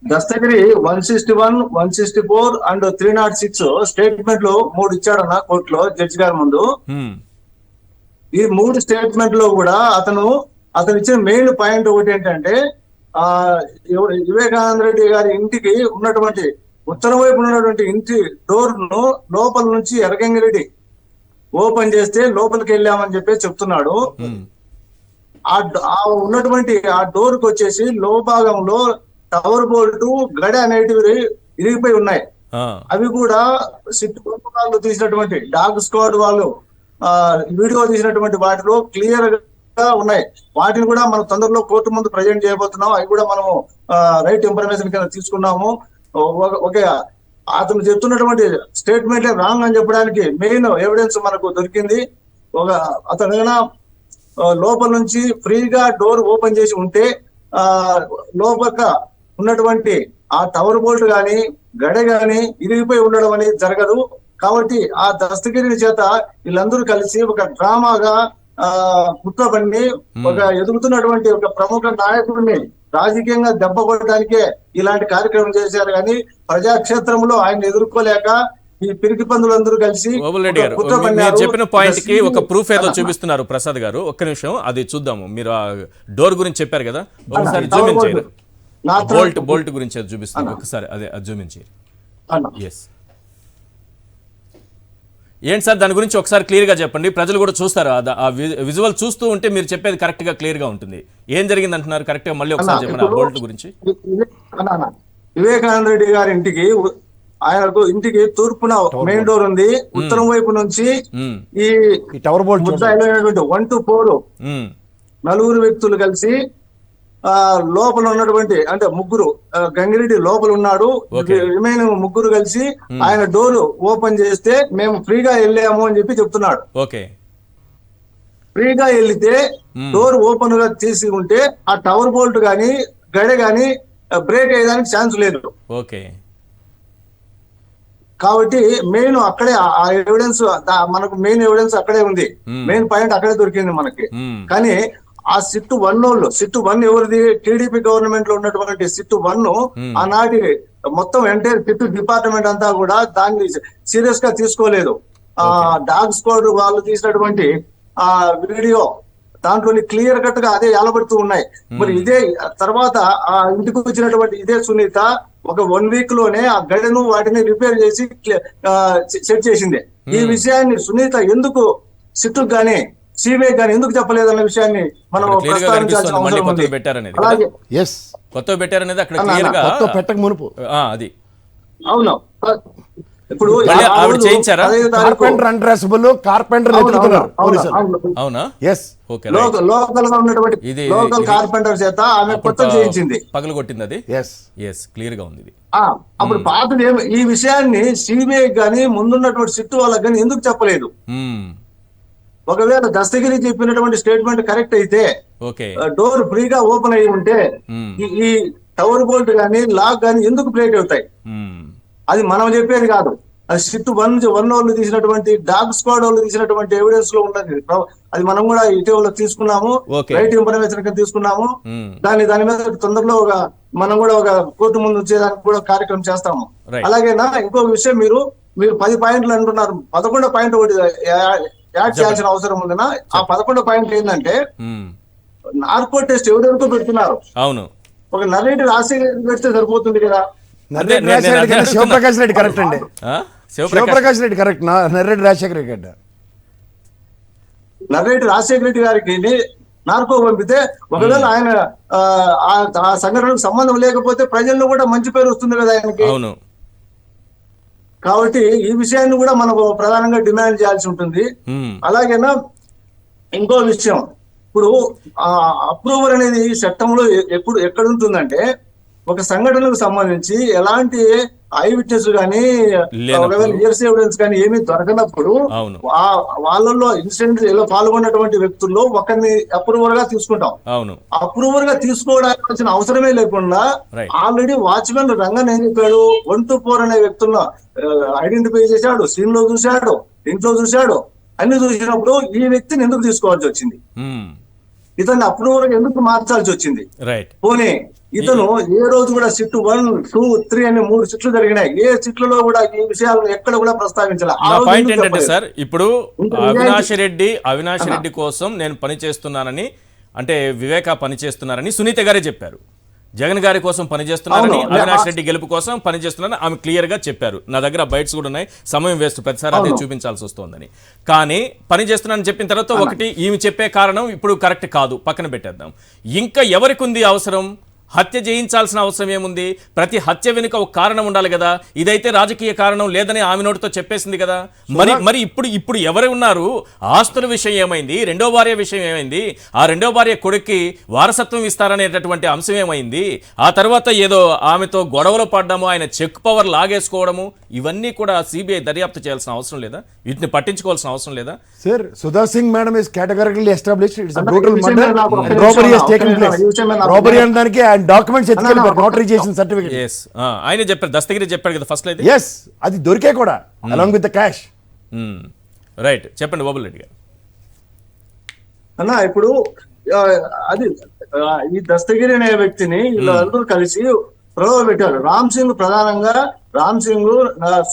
దస్తగిరి 161, 164 అండ్ 306 స్టేట్మెంట్ లో 3 ఇచ్చాడన్న కోర్టులో జడ్జి గారి ముందు. ఈ 3 స్టేట్మెంట్ లో కూడా అతను ఇచ్చిన మెయిన్ పాయింట్ ఒకటి ఏంటంటే, వివేకానంద రెడ్డి గారి ఇంటికి ఉన్నటువంటి ఉత్తరం వైపు ఉన్నటువంటి ఇంటి డోర్ ను లోపల నుంచి ఎర్రగంగిరెడ్డి ఓపెన్ చేస్తే లోపలికి వెళ్ళామని చెప్పి చెప్తున్నాడు. ఆ ఉన్నటువంటి ఆ డోర్ కు వచ్చేసి లో భాగంలో టవర్ బోల్ట్, గడ అనేటివి ఇరిగిపోయి ఉన్నాయి. అవి కూడా సిట్ వాళ్ళు తీసినటువంటి డాగ్ స్క్వాడ్ వాళ్ళు వీడియో తీసినటువంటి వాటిలో క్లియర్ గా ఉన్నాయి. వాటిని కూడా మనం తొందరలో కోర్టు ముందు ప్రజెంట్ చేయబోతున్నాం. అవి కూడా మనము రైట్ ఇన్ఫర్మేషన్ కింద తీసుకున్నాము. ఓకే, అతను చెప్తున్నటువంటి స్టేట్మెంట్ రాంగ్ అని చెప్పడానికి మెయిన్ ఎవిడెన్స్ మనకు దొరికింది. అతను లోపల నుంచి ఫ్రీగా డోర్ ఓపెన్ చేసి ఉంటే లోపల ఉన్నటువంటి ఆ టవర్ బోల్ట్ గాని గడ గాని ఇరిగిపోయి ఉండడం అనేది జరగదు. కాబట్టి ఆ దస్తగిరి చేత వీళ్ళందరూ కలిసి ఒక డ్రామాగా కుట్రపన్ని ఒక ఎదుగుతున్నటువంటి ఒక ప్రముఖ నాయకుడిని రాజకీయంగా దెబ్బ కొట్టడానికే ఇలాంటి కార్యక్రమం చేశారు. కానీ ప్రజాక్షేత్రంలో ఆయన ఎదుర్కోలేక ఈ పిరికి పందులందరూ కలిసి చెప్పిన పాయింట్ కి ఒక ప్రూఫ్ ఏదో చూపిస్తున్నారు ప్రసాద్ గారు. ఒక్క నిమిషం అది చూద్దాము. మీరు ఆ డోర్ గురించి చెప్పారు కదా, ఒకసారి జూమ్ ఇన్ చేయరు. బోల్ట్ గురించి అది చూపిస్తున్నారు, ఒకసారి అదే జూమ్ ఇన్ చేయరు. ఎస్, ఏంటి సార్ దాని గురించి ఒకసారి క్లియర్ గా చెప్పండి, ప్రజలు కూడా చూస్తారు. ఆ విజువల్ చూస్తూ ఉంటే మీరు చెప్పేది కరెక్ట్ గా క్లియర్ గా ఉంటుంది. ఏం జరిగింది అంటున్నారు కరెక్ట్ గా, మళ్ళీ ఒకసారి చెప్పండి ఆ బోల్ట్ గురించి. వివేకానంద రెడ్డి గారి ఆయనకు ఇంటికి తూర్పున మెయిన్ డోర్ ఉంది, ఉత్తరం వైపు నుంచి ఈ టవర్ బోల్ట్ 1 to 4 నలుగురు వ్యక్తులు కలిసి లోపల ఉన్నటువంటి అంటే ముగ్గురు, గంగిరెడ్డి లోపల ఉన్నాడు, రిమైనింగ్ ముగ్గురు కలిసి ఆయన డోర్ ఓపెన్ చేస్తే మేము ఫ్రీగా వెళ్ళాము అని చెప్పి చెప్తున్నాడు. ఫ్రీగా వెళ్తే డోర్ ఓపెన్ గా తీసి ఉంటే ఆ టవర్ బోల్ట్ గాని గడ గాని బ్రేక్ అయ్యేదానికి ఛాన్స్ లేదు. కాబట్టి మెయిన్ అక్కడే ఆ ఎవిడెన్స్, మనకు మెయిన్ ఎవిడెన్స్ అక్కడే ఉంది, మెయిన్ పాయింట్ అక్కడే దొరికింది మనకి. కానీ ఆ సిట్ 1 ఎవరిది? టీడీపీ గవర్నమెంట్ లో ఉన్నటువంటి సిట్ 1 ఆనాటి మొత్తం ఎంటైర్ సిట్ డిపార్ట్మెంట్ అంతా కూడా దాన్ని సీరియస్ గా తీసుకోలేదు. డాగ్ స్క్వాడ్ వాళ్ళు తీసినటువంటి ఆ వీడియో దాంట్లోని క్లియర్ కట్ గా అదే ఏలబడుతూ ఉన్నాయి. మరి ఇదే తర్వాత ఆ ఇంటికి వచ్చినటువంటి ఇదే సునీత ఒక 1 వీక్ లోనే ఆ గడను వాటిని రిపేర్ చేసి సెట్ చేసింది. ఈ విషయాన్ని సునీత ఎందుకు సిట్టుకు గానీ సిబిఐ గానీ ఎందుకు చెప్పలేదన్న విషయాన్ని మనం ప్రస్తావించాల్సిన అవసరం ఉంది. కొత్త పెట్టారనేది అక్కడ క్లియర్ గా పెట్టక మునుపు అది అవును. ఇప్పుడు చేయించారా? కార్పెంటర్ అన్డ్రెసబుల్, కార్పెంటర్ అవునా? లోకల్ గా ఉన్నటువంటి లోకల్ కార్పెంటర్ చేత ఆమె కొత్త చేయించింది, పగలు కొట్టింది. అది క్లియర్ గా ఉంది. అప్పుడు పాతది ఈ విషయాన్ని సిబిఐ గానీ ముందున్నటువంటి సిట్టు వాళ్ళకి గానీ ఎందుకు చెప్పలేదు? ఒకవేళ దస్తగిరి చెప్పినటువంటి స్టేట్మెంట్ కరెక్ట్ అయితే డోర్ ఫ్రీగా ఓపెన్ అయ్యి ఉంటే ఈ టవర్ బోల్ట్ గానీ లాక్ గానీ ఎందుకు బ్రేక్ అవుతాయి? అది మనం చెప్పేది కాదు. అది సిట్ వన్ వాళ్ళు తీసినటువంటి డాగ్ స్క్వాడ్ వాళ్ళు తీసినటువంటి ఎవిడెన్స్ లో ఉన్నది. అది మనం కూడా ఇటీవల తీసుకున్నాము, Okay. రైట్ ఇన్ఫర్మేషన్ కింద తీసుకున్నాము. దాని మీద తొందరలో మనం కూడా ఒక కోర్టు ముందు వచ్చేదానికి కూడా కార్యక్రమం చేస్తాము. Right. అలాగేనా ఇంకొక విషయం, మీరు 10 పాయింట్లు అంటున్నారు, 11 పాయింట్ ఒకటి యాడ్ చేయాల్సిన అవసరం ఉందనా? ఆ 11 పాయింట్లు ఏంటంటే నార్కో టెస్ట్ ఎవరెవరికో పెడుతున్నారు. అవును, ఒక నరేటి రాసి పెడితే సరిపోతుంది కదా. నర్రెడ్డి రాజశేఖర రెడ్డి కంటే శివప్రకాష్ రెడ్డి కరెక్ట్ అండి. శివప్రకాష్ శివప్రకాష్ రెడ్డి కరెక్ట్, నర్రెడ్డి రాజశేఖర రెడ్డి కంటే. నరేటి రాజశేఖర రెడ్డి గారికి నార్కో పంపితే ఒకవేళ ఆయన ఆ సంఘటనకు సంబంధం లేకపోతే ప్రజల్లో కూడా మంచి పేరు వస్తుంది కదా ఆయనకి. అవును, కాబట్టి ఈ విషయాన్ని కూడా మనకు ప్రధానంగా డిమాండ్ చేయాల్సి ఉంటుంది. అలాగేనా ఇంకో విషయం, ఇప్పుడు అప్రూవర్ అనేది చట్టంలో ఎక్కడ ఉంటుందంటే, ఒక సంఘటనకు సంబంధించి ఎలాంటి ఐ విట్నెస్ కానీ ఒకవేళ ఇయర్స్ ఎవిడెన్స్ కానీ ఏమీ దొరకనప్పుడు వాళ్ళలో ఇన్సిడెంట్ లో పాల్గొన్నటువంటి వ్యక్తుల్లో ఒకరిని అప్రూవర్ గా తీసుకుంటాం. అవును, అప్రూవర్ గా తీసుకోవడానికి వచ్చిన అవసరమే లేకుండా ఆల్రెడీ వాచ్మెన్ రంగన్ ఏం చెప్పాడు, 1 to 4 అనే వ్యక్తులను ఐడెంటిఫై చేశాడు, సీన్ లో చూశాడు, ఇంట్లో చూశాడు. అన్ని చూసినప్పుడు ఈ వ్యక్తిని ఎందుకు తీసుకోవాల్సి వచ్చింది, ఇతన్ని అప్రూవర్ గా ఎందుకు మార్చాల్సి వచ్చింది? పోనీ ఇతను ఏ రోజు కూడా సిట్ 1, 2, 3 అనే 3 సిట్లు జరిగినాయి, ఏ సిట్లలో కూడా ఈ విషయాలను ఎక్కడ కూడా ప్రస్తావించాలి. పాయింట్ ఏంటంటే సార్, ఇప్పుడు అవినాష్ రెడ్డి కోసం నేను పని చేస్తున్నానని, అంటే వివేక పని చేస్తున్నారని సునీత గారే చెప్పారు. జగన్ గారి కోసం పనిచేస్తున్నారని, అవినాష్ రెడ్డి గెలుపు కోసం పనిచేస్తున్నారని ఆమె క్లియర్ గా చెప్పారు. నా దగ్గర బైట్స్ కూడా ఉన్నాయి, సమయం వేస్ట్, ప్రతిసారి అదే చూపించాల్సి వస్తుందని. కానీ పని చేస్తున్నానని చెప్పిన తర్వాత ఒకటి ఈమె చెప్పే కారణం ఇప్పుడు కరెక్ట్ కాదు, పక్కన పెట్టేద్దాం. ఇంకా ఎవరికి ఉంది అవసరం? హత్య చేయించాల్సిన అవసరం ఏముంది? ప్రతి హత్య వెనుక ఒక కారణం ఉండాలి కదా. ఇదైతే రాజకీయ కారణం లేదని ఆమె నోటితో చెప్పేసింది కదా. మరి ఇప్పుడు ఎవరు ఉన్నారు? ఆస్తుల విషయం ఏమైంది? రెండో భార్య విషయం ఏమైంది? ఆ రెండో భార్య కొడుక్కి వారసత్వం ఇస్తారనేటటువంటి అంశం ఏమైంది? ఆ తర్వాత ఏదో ఆమెతో గొడవలు పడ్డము, ఆయన చెక్ పవర్ లాగేసుకోవడము, ఇవన్నీ కూడా సిబిఐ దర్యాప్తు చేయాల్సిన అవసరం లేదా? వీటిని పట్టించుకోవాల్సిన అవసరం లేదా? Sir, Sudha Singh madam is categorically established it's a brutal murder and robbery has taken place. Robbery అనడానికి and documents ఎత్తుకెళ్ళిపోయారు, notarization certificate. yes ఆయన చెప్పారు, దస్తగిరి చెప్పాడు కదా ఫస్ట్ అయితే. yes, అది దొరికే కూడా along with the cash. Right, చెప్పండి బాబుల్ రెడ్డి గారు. అన్నా ఇప్పుడు అది ఈ దస్తగిరి అనే వ్యక్తిని వీళ్ళందరూ కలిసి ప్రలోభ పెట్టారు. రామ్ సింగ్ ప్రధానంగా, రామ్ సింగ్,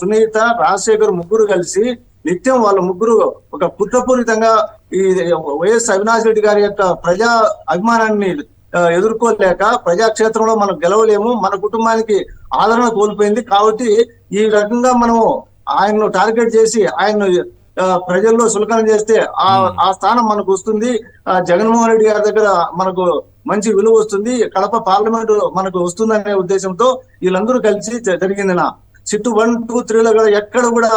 సునీత, రాజశేఖర్ ముగ్గురు కలిసి నిత్యం వాళ్ళ ముగ్గురు ఒక కుట్రపూరితంగా ఈ వైఎస్ అవినాష్ రెడ్డి గారి యొక్క ప్రజా అభిమానాన్ని ఎదుర్కోలేక, ప్రజాక్షేత్రంలో మనం గెలవలేము, మన కుటుంబానికి ఆదరణ కోల్పోయింది కాబట్టి ఈ రకంగా మనం ఆయన్ను టార్గెట్ చేసి ఆయన్ను ప్రజల్లో సులకన చేస్తే ఆ స్థానం మనకు వస్తుంది, జగన్మోహన్ రెడ్డి గారి దగ్గర మనకు మంచి విలువ వస్తుంది, కడప పార్లమెంట్ మనకు వస్తుందనే ఉద్దేశంతో వీళ్ళందరూ కలిసి జరిగింది. సిట్ 1, 2, 3లో కూడా ఎక్కడ కూడా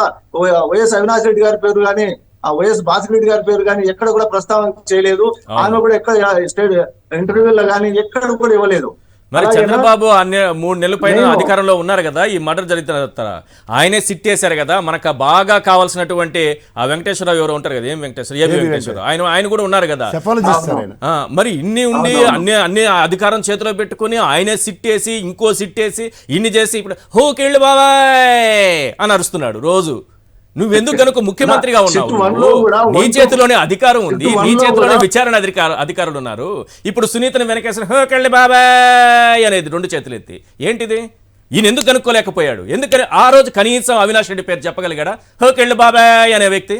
వైఎస్ అవినాష్ రెడ్డి గారి పేరు కానీ, ఆ వైఎస్ భాస్కర్ గారి పేరు కానీ ఎక్కడ కూడా ప్రస్తావన చేయలేదు. ఆమె కూడా ఎక్కడ స్టేట్ ఇంటర్వ్యూలో కానీ ఎక్కడ కూడా ఇవ్వలేదు. మరి చంద్రబాబు 3 నెలల పైన అధికారంలో ఉన్నారు కదా, ఈ మర్డర్ జరిగిన ఆయనే సిట్ చేశారు కదా. మనకు బాగా కావాల్సినటువంటి ఆ వెంకటేశ్వరరావు ఎవరు ఉంటారు కదా, ఏం వెంకటేశ్వరరావు, ఆయన కూడా ఉన్నారు కదా. మరి ఇన్ని ఉండి అన్ని అధికారం చేతిలో పెట్టుకుని ఆయనే సిట్ వేసి, ఇంకో సిట్ వేసి, ఇన్ని చేసి ఇప్పుడు హోకెళ్ళు బాబాయ్ అని అరుస్తున్నాడు రోజు. నువ్వెందుకు కనుక ముఖ్యమంత్రిగా ఉన్నావు? నీ చేతిలోనే అధికారం ఉంది, నీ చేతిలోనే విచారణ అధికారులు ఉన్నారు. ఇప్పుడు సునీతను వెనకేసిన హోకెళ్ళి బాబాయ్ అనేది 2 చేతులు ఎత్తి ఏంటిది? ఈయన ఎందుకు కనుక్కోలేకపోయాడు? ఎందుకని ఆ రోజు కనీసం అవినాష్ రెడ్డి పేరు చెప్పగలిగాడా? హోకెళ్ళి బాబాయ్ అనే వ్యక్తి.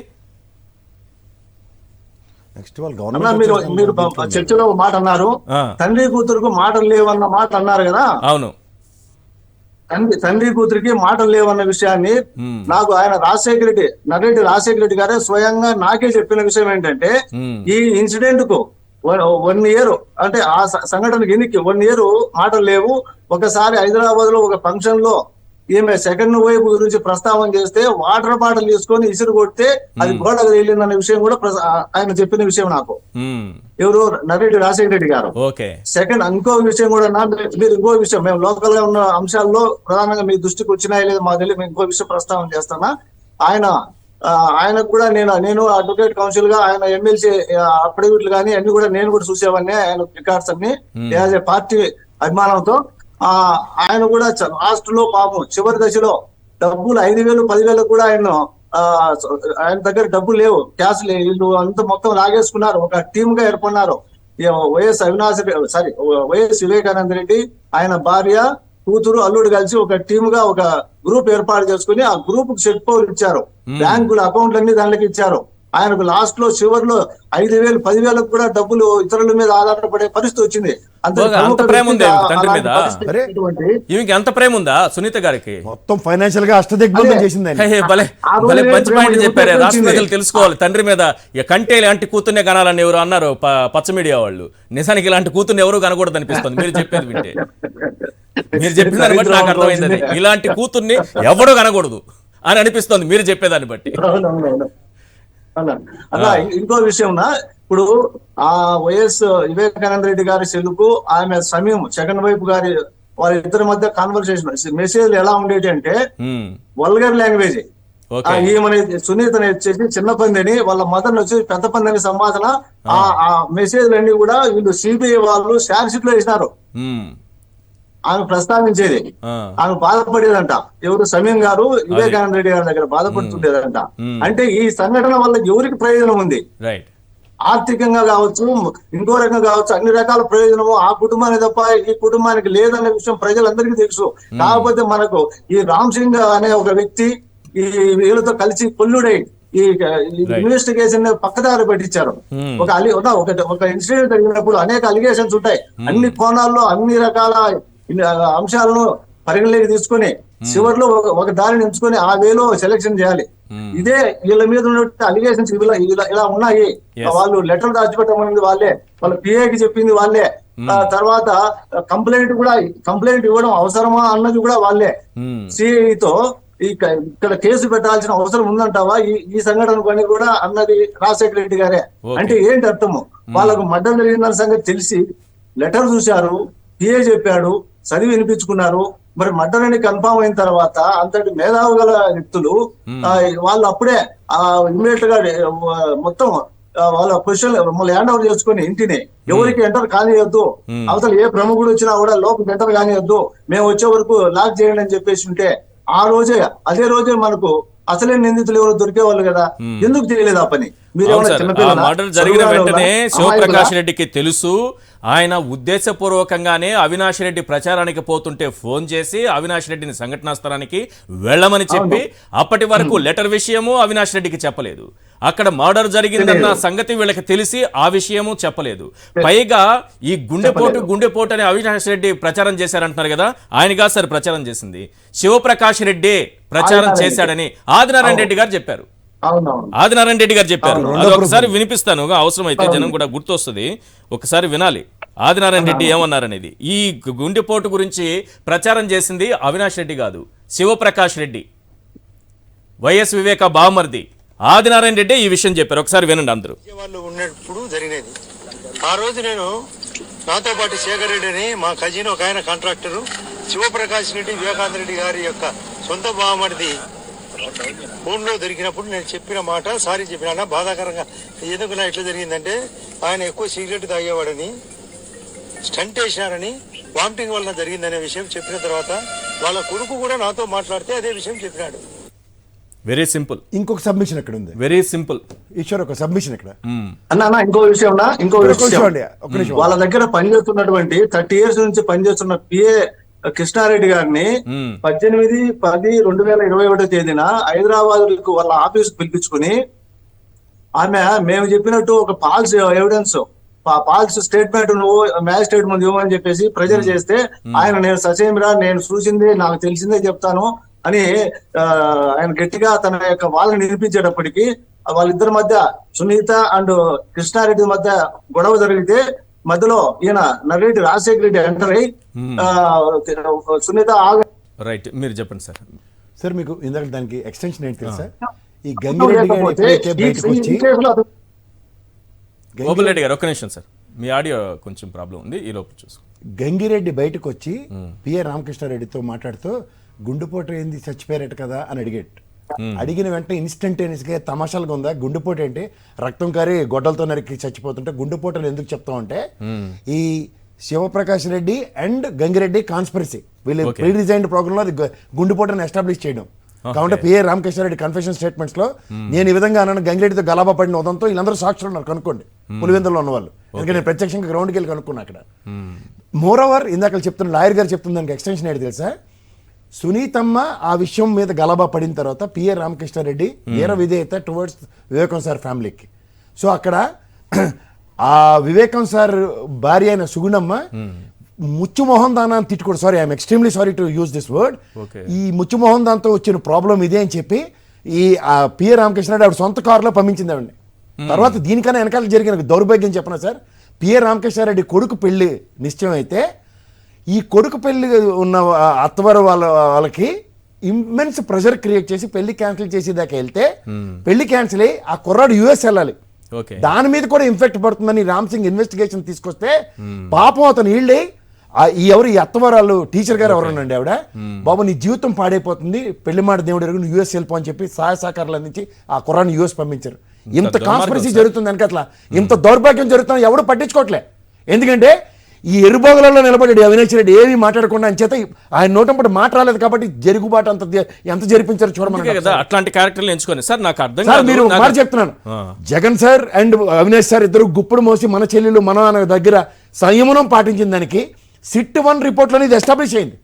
మీరు చర్చలో మాట అన్నారు, తండ్రి కూతురుకు మాటలు లేవన్న మాట అన్నారు కదా. అవును, తండ్రి కూతురికి మాటలు లేవన్న విషయాన్ని నాకు ఆయన నర్రెడ్డి రాజశేఖర రెడ్డి గారే స్వయంగా నాకే చెప్పిన విషయం ఏంటంటే, ఈ ఇన్సిడెంట్ కు 1 year అంటే ఆ సంఘటనకి 1 year మాటలు లేవు. ఒకసారి హైదరాబాద్ లో ఒక ఫంక్షన్ లో ఈమె సెకండ్ వైపు గురించి ప్రస్తావన చేస్తే వాటర్ బాటిల్ తీసుకొని ఇసురు కొడితే అది గోడకు వెళ్ళిందన్న విషయం కూడా ఆయన చెప్పిన విషయం నాకు. ఎవరు? నర్రెడ్డి రాజశేఖర రెడ్డి గారు. సెకండ్ ఇంకో విషయం కూడా మీరు ఇంకో విషయం, మేము లోకల్ గా ఉన్న అంశాల్లో ప్రధానంగా మీ దృష్టికి వచ్చినాయో లేదో మాకు తెలియదు, ఇంకో విషయం ప్రస్తావన చేస్తానా. ఆయనకు కూడా నేను అడ్వకేట్ కౌన్సిల్ గా ఆయన ఎమ్మెల్సీ అఫిడవిట్లు కానీ అన్ని కూడా నేను కూడా చూసేవాడిని, ఆయన రికార్డ్స్ అన్ని యాజ్ ఏ పార్టీ అభిమానంతో. ఆయన కూడా లాస్ట్ లో పాపం చివరి దశలో డబ్బులు 5,000 10,000 కూడా ఆయన దగ్గర డబ్బులు లేవు, క్యాష్ లేవు. వీళ్ళు అంత మొత్తం లాగేసుకున్నారు, ఒక టీమ్ గా ఏర్పడినారు. వైఎస్ వివేకానంద రెడ్డి, ఆయన భార్య, కూతురు, అల్లుడు కలిసి ఒక టీమ్ గా ఒక గ్రూప్ ఏర్పాటు చేసుకుని ఆ గ్రూప్ కు చెక్ పవర్ ఇచ్చారు, బ్యాంకుల అకౌంట్లన్నీ దానికి ఇచ్చారు. ఆయనకు లాస్ట్ లో చివరిలో 5,000 10,000 కూడా డబ్బులు ఇతరుల మీద ఆధారపడే పరిస్థితి వచ్చింది. అంత ప్రేమ ఉంది తండ్రి మీద, ఈమెకి అంత ప్రేమ ఉందా సునీత గారికి? మొత్తం ఫైనాన్షియల్ గా అష్టదిగ్బంధం చేసింది. భలే మంచి పాయింట్ చెప్పారు. రాష్ట్ర ప్రజలు తెలుసుకోవాలి, తండ్రి మీద కంటే ఇలాంటి కూతుర్నే కనాలని ఎవరు అన్నారు పచ్చ మీడియా వాళ్ళు. నిజానికి ఇలాంటి కూతుర్ని ఎవరు కనకూడదు అనిపిస్తుంది మీరు చెప్పేది వింటే. మీరు చెప్పిన దాన్ని బట్టి నాకు అర్థమైంది అది. ఇలాంటి కూతుర్ని ఎవడో కనకూడదు అని అనిపిస్తుంది మీరు చెప్పేదాన్ని బట్టి. అలా ఇంకో విషయం, ఇప్పుడు ఆ వైఎస్ వివేకానంద రెడ్డి గారి సెల్లుకు ఆమె సమయం జగన్ వైపు గారి వాళ్ళిద్దరి మధ్య కాన్వర్సేషన్ మెసేజ్లు ఎలా ఉండేది అంటే వల్గర్ లాంగ్వేజ్. ఈమెని సునీతని వచ్చేసి చిన్న పందిని, వాళ్ళ మదర్ వచ్చేసి పెద్ద పందిని సంవాదన. ఆ మెసేజ్లు అన్ని కూడా వీళ్ళు సిబిఐ వాళ్ళు షార్ట్ షీట్ లో వేసినారు. ఆమె ప్రస్తావించేది, ఆమె బాధపడేదంట. ఎవరు సమీం గారు వివేకానంద రెడ్డి గారి దగ్గర బాధపడుతుండేదంట. అంటే ఈ సంఘటన వల్ల ఎవరికి ప్రయోజనం ఉంది? ఆర్థికంగా కావచ్చు, ఇంకో రకంగా కావచ్చు, అన్ని రకాల ప్రయోజనము ఆ కుటుంబానికి తప్ప ఈ కుటుంబానికి లేదనే విషయం ప్రజలందరికీ తెలుసు. కాకపోతే మనకు ఈ రామ్ సింగ్ అనే ఒక వ్యక్తి ఈ వీళ్ళతో కలిసి కొల్లుడై ఈ ఇన్వెస్టిగేషన్ పక్కదారి పట్టించారు. ఒక ఇన్సిడెంట్ జరిగినప్పుడు అనేక అలిగేషన్స్ ఉంటాయి, అన్ని కోణాల్లో అన్ని రకాల అంశాలను పరిగణలోకి తీసుకొని చివరిలో ఒక దారిని ఎంచుకొని ఆ వేలో సెలెక్షన్ చేయాలి. ఇదే వీళ్ళ మీద ఉన్న అలిగేషన్స్ ఇలా ఉన్నాయి. వాళ్ళు లెటర్ దాచిపెట్టమన్నది వాళ్ళే, వాళ్ళ పిఏకి చెప్పింది వాళ్ళే, తర్వాత కంప్లైంట్ ఇవ్వడం అవసరమా అన్నది కూడా వాళ్ళే. సిఐతో ఇక్కడ కేసు పెట్టాల్సిన అవసరం ఉందంటావా ఈ సంఘటన పని కూడా అన్నది రాజశేఖర రెడ్డి గారే. అంటే ఏంటి అర్థము? వాళ్ళకు మర్డర్ జరిగిందన్న సంగతి తెలిసి లెటర్ చూశారు, పిఏ చెప్పాడు, చదివి వినిపించుకున్నారు. మరి మర్డర్ అని కన్ఫామ్ అయిన తర్వాత అంతటి మేధావు గల వ్యక్తులు వాళ్ళు అప్పుడే ఇమ్మీడియట్ గా మొత్తం వాళ్ళ పొజిషన్ హ్యాండ్ ఓవర్ చేసుకుని ఇంటిని ఎవరికి ఎంటర్ కానియొద్దు, అవతల ఏ ప్రముఖుడు వచ్చినా కూడా లోపలికి ఎంటర్ కానియొద్దు, మేము వచ్చే వరకు లాక్ చేయండి అని చెప్పేసి ఉంటే అదే రోజే మనకు అసలే నిందితులు ఎవరు దొరికేవాళ్ళు కదా. ఎందుకు చేయలేదు ఆ పని? మర్డర్ జరిగిన వెంటనే శివప్రకాష్ రెడ్డికి తెలుసు, ఆయన ఉద్దేశపూర్వకంగానే అవినాష్ రెడ్డి ప్రచారానికి పోతుంటే ఫోన్ చేసి అవినాష్ రెడ్డిని సంఘటనా స్థలానికి వెళ్ళమని చెప్పి అప్పటి వరకు లెటర్ విషయము అవినాష్ రెడ్డికి చెప్పలేదు. అక్కడ మర్డర్ జరిగిందన్న సంగతి వీళ్ళకి తెలిసి ఆ విషయము చెప్పలేదు. పైగా ఈ గుండెపోటు అని అవినాష్ రెడ్డి ప్రచారం చేశారంటున్నారు కదా, ఆయనగా సార్ ప్రచారం చేసింది శివప్రకాష్ రెడ్డి ప్రచారం చేశాడని ఆదినారాయణ రెడ్డి గారు చెప్పారు. ఆదినారాయణ రెడ్డి గారు చెప్పారు. అది ఒకసారి వినిపిస్తాను, అవసరం అయితే జనం కూడా గుర్తొస్తుంది, ఒకసారి వినాలి ఆదినారాయణ రెడ్డి ఏమన్నారనేది. ఈ గుండెపోటు గురించి ప్రచారం చేసింది అవినాష్ రెడ్డి కాదు, శివప్రకాష్ రెడ్డి, వైఎస్ వివేక బావమర్ది ఆదినారాయణ రెడ్డి ఈ విషయం చెప్పారు. ఒకసారి వినండి అందరూ. వాళ్ళు ఉన్నప్పుడు జరిగినది. ఆ రోజు నేను నాతో పాటు శేఖర్ రెడ్డి అని మా కజిన్ ఒక ఆయన కాంట్రాక్టరు, శివప్రకాష్ రెడ్డి వివేకానంద రెడ్డి గారి యొక్క సొంత బావమర్ది ఫోన్లో దొరికినప్పుడు నేను చెప్పిన మాట సారీ చెప్పినా, బాధాకరంగా ఎందుకు నా ఇట్లా జరిగిందంటే ఆయన ఎక్కువ సిగరెట్ తాగేవాడని, స్టంట్ వేసినారని, వామిటింగ్ వలన జరిగిందనే విషయం చెప్పిన తర్వాత వాళ్ళ కొడుకు కూడా నాతో మాట్లాడితే అదే విషయం చెప్పినాడు. Very simple. ఇంకొక సబ్మిషన్ ఎక్కడ ఉంది? వెరీ సింపుల్ ఈశ్వర్, ఒక సబ్మిషన్ ఎక్కడ అన్న? ఇంకో విషయం వాళ్ళ దగ్గర పనిచేస్తున్నటువంటి 30 years నుంచి పనిచేస్తున్న పిఏ కృష్ణారెడ్డి గారిని 18/10/2021 తేదీన హైదరాబాద్ వాళ్ళ ఆఫీస్ పిలిపించుకుని ఆమె మేము చెప్పినట్టు ఒక ఫాల్స్ ఎవిడెన్స్, ఫాల్స్ స్టేట్మెంట్ నువ్వు మ్యాజిస్ట్రేట్ ముందు ఇవ్వమని చెప్పేసి ప్రెజర్ చేస్తే ఆయన నేను ససేమిరా, నేను చూసింది నాకు తెలిసిందే చెప్తాను అని ఆయన గట్టిగా తన యొక్క వాళ్ళని నిరూపించేటప్పటికి వాళ్ళిద్దరి మధ్య సునీత అండ్ కృష్ణారెడ్డి మధ్య గొడవ జరిగితే మధ్యలో ఈయన నర్రెడ్డి రాజశేఖర రెడ్డి ఎంటర్ అయ్యి సునీత రైట్. మీరు చెప్పండి సార్. సార్ మీకు ఇందాక దానికి ఎక్స్టెన్షన్ ఏంటి తెలుసా? ఈ గంగిరెడ్డి గారు ఒక్క నిమిషం సార్, మీ ఆడియో కొంచెం ప్రాబ్లం ఉంది, ఈ లోపు చూసుకో. గంగిరెడ్డి బయటకు వచ్చి పిఏ రామకృష్ణారెడ్డితో మాట్లాడుతూ గుండెపోటు ఏంది చచ్చిపోయారట కదా అని అడిగాడు. అడిగిన వెంటనే ఇన్స్టంటేనియస్ గా తమాషాలుగా ఉందా, గుండెపోటు ఏంటి, రక్తం కారి గొడ్డలతో నరికి చచ్చిపోతుంటే గుండెపోటు అని ఎందుకు చెప్తామంటే ఈ శివప్రకాష్ రెడ్డి అండ్ గంగిరెడ్డి కాన్స్పిరసీ, వీళ్ళు ప్రీ డిజైన్డ్ ప్రోగ్రామ్ లో గుండెపోటుని ఎస్టాబ్లిష్ చేయడం. కాబట్టి పిఏ రామకృష్ణారెడ్డి కన్ఫెషన్ స్టేట్మెంట్స్ లో నేను ఈ విధంగా అన్నాను, గంగిరెడ్డితో గలాబా పడిన ఉదంతో వీళ్ళందరూ సాక్షులు ఉన్నారు, కనుక్కోండి పులివెందులో ఉన్న వాళ్ళు. ఎందుకంటే నేను ప్రత్యక్షంగా గ్రౌండ్కి వెళ్ళి కనుక్కున్నా అక్కడ. మోర్ ఓవర్ ఇందాక చెప్తున్న లాయర్ గారు చెప్తున్న దానికి ఎక్స్టెన్షన్ ఏంటి తెలుసా, సునీతమ్మ ఆ విషయం మీద గలబా పడిన తర్వాత పిఏ రామకృష్ణారెడ్డి వీర విధేయత టువర్డ్స్ వివేకం సార్ ఫ్యామిలీకి. సో అక్కడ ఆ వివేకం సార్ భార్య అయిన సుగుణమ్మ ముచ్చు మోహన్ దానా అని తిట్టుకోడు, sorry I'm extremely sorry to use this word, ఈ ముచ్చు మోహన్ దాంతో వచ్చిన ప్రాబ్లం ఇదే అని చెప్పి ఈ పిఏ రామకృష్ణారెడ్డి ఆవిడ సొంత కారులో పంపించింది ఆవిడని. తర్వాత దీనికన్నా వెనకాల జరిగిన దౌర్భాగ్యం చెప్పనా సార్, పిఏ రామకృష్ణారెడ్డి కొడుకు పెళ్లి నిశ్చయం అయితే ఈ కొడుకు పెళ్లి ఉన్న అత్తవారు వాళ్ళకి ఇమ్మెన్స్ ప్రెషర్ క్రియేట్ చేసి పెళ్లి క్యాన్సిల్ చేసేదాకా వెళ్తే పెళ్లి క్యాన్సిల్ అయ్యి ఆ కుర్రాడు యుఎస్ వెళ్ళాలి, దాని మీద కూడా ఇంపాక్ట్ పడుతుందని రామ్ సింగ్ ఇన్వెస్టిగేషన్ తీసుకొస్తే పాపం అతను వీళ్ళే ఈ అత్తవరాలు టీచర్ గారు ఎవరనండి ఆవిడ, బాబు నీ జీవితం పాడైపోతుంది, పెళ్లి మాట దేవుడు ఎరుగు నువ్వు యూఎస్ వెళ్ళిపో అని చెప్పి సహాయ సహకారాలు అందించి ఆ కుర్రాన్ని యూఎస్ పంపించారు. ఇంత కాన్స్పిరసీ జరుగుతుంది వెనకట్లా, ఇంత దౌర్భాగ్యం జరుగుతుంది, ఎవడు పట్టించుకోవట్లే. ఎందుకంటే ఈ ఎరుబోగలలో నిలబడి అవినాష్ రెడ్డి ఏమీ మాట్లాడకుండా అని చేత ఆయన నోటంపటి మాట రాలేదు కాబట్టి జరుగుబాటు అంత ఎంత జరిపించారో చూడమని కదా అట్లాంటి క్యారెక్టర్లు ఎంచుకోండి సార్. నాకు అర్థం సార్ మీరు మాట చెప్తున్నాను, Jagan sir and Avinash sir ఇద్దరు గుప్పుడు మోసి మన చెల్లెలు మన దగ్గర సంయమనం పాటించిన దానికి సిట్ 1 రిపోర్ట్లోనే ఇది ఎస్టాబ్లిష్ అయింది.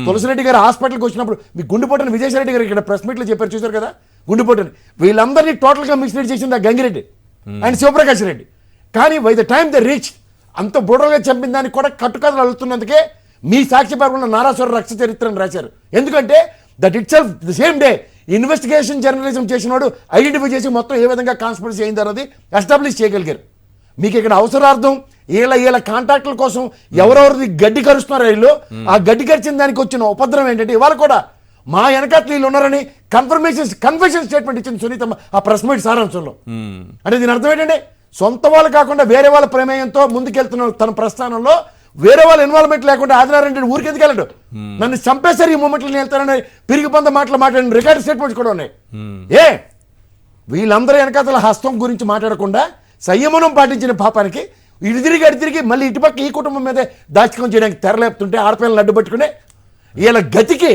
తులసిరెడ్డి గారు హాస్పిటల్కి వచ్చినప్పుడు మీ గుండెపోటని విజయసాయిరెడ్డి గారు ఇక్కడ ప్రెస్ మీట్లో చెప్పారు చూసారు కదా, గుండెపోటని వీళ్ళందరినీ టోటల్గా మిస్లీడ్ చేసింది ఆ గంగిరెడ్డి అండ్ శివప్రకాష్ రెడ్డి. కానీ by the time the reach అంత బుడలుగా చంపిన దానికి కూడా కట్టుకథలు అల్లుతున్నందుకే మీ సాక్ష్యపరంలో నారాసుర రక్ష చరిత్రను రాశారు. ఎందుకంటే that it self the same day investigation journalism చేసినవాడు ఐడెంటిఫై చేసి మొత్తం ఏ విధంగా కాన్స్పిరసీ అయింది అన్నది ఎస్టాబ్లిష్ చేయగలిగారు. మీకు ఇక్కడ అవసరార్థం వీళ్ళ కాంట్రాక్టుల కోసం ఎవరెవరిది గడ్డి కరుస్తున్నారు వీళ్ళు, ఆ గడ్డి కరిచిన దానికి వచ్చిన ఉపద్రవం ఏంటంటే ఇవాళ కూడా మా వెనకాతలు వీళ్ళు ఉన్నారని కన్ఫెషన్ స్టేట్మెంట్ ఇచ్చింది సునీతమ్మ ఆ ప్రెస్ మీట్ సారాంశంలో. అంటే దీని అర్థం ఏంటంటే సొంత వాళ్ళు కాకుండా వేరే వాళ్ళ ప్రమేయంతో ముందుకెళ్తున్న తన ప్రస్థానంలో వేరే వాళ్ళ ఇన్వాల్వ్మెంట్ లేకుండా ఆదినారాయణ రెడ్డి ఊరికి ఎందుకు వెళ్ళడు, నన్ను చంపేశారు ఈ మూమెంట్లో నేను వెళ్తానని పిరిగి పొంద మాట్లాడిన రికార్డ్ స్టేట్మెంట్స్ కూడా ఉన్నాయి. వీళ్ళందరూ వెనకాతల హస్తం గురించి మాట్లాడకుండా సంయమనం పాటించిన పాపానికి ఇటు తిరిగి మళ్ళీ ఇటుపక్క ఈ కుటుంబం మీదే దాచికం చేయడానికి తెరలేపుతుంటే ఆడపిల్లలు అడ్డుపట్టుకునే వీళ్ళ గతికి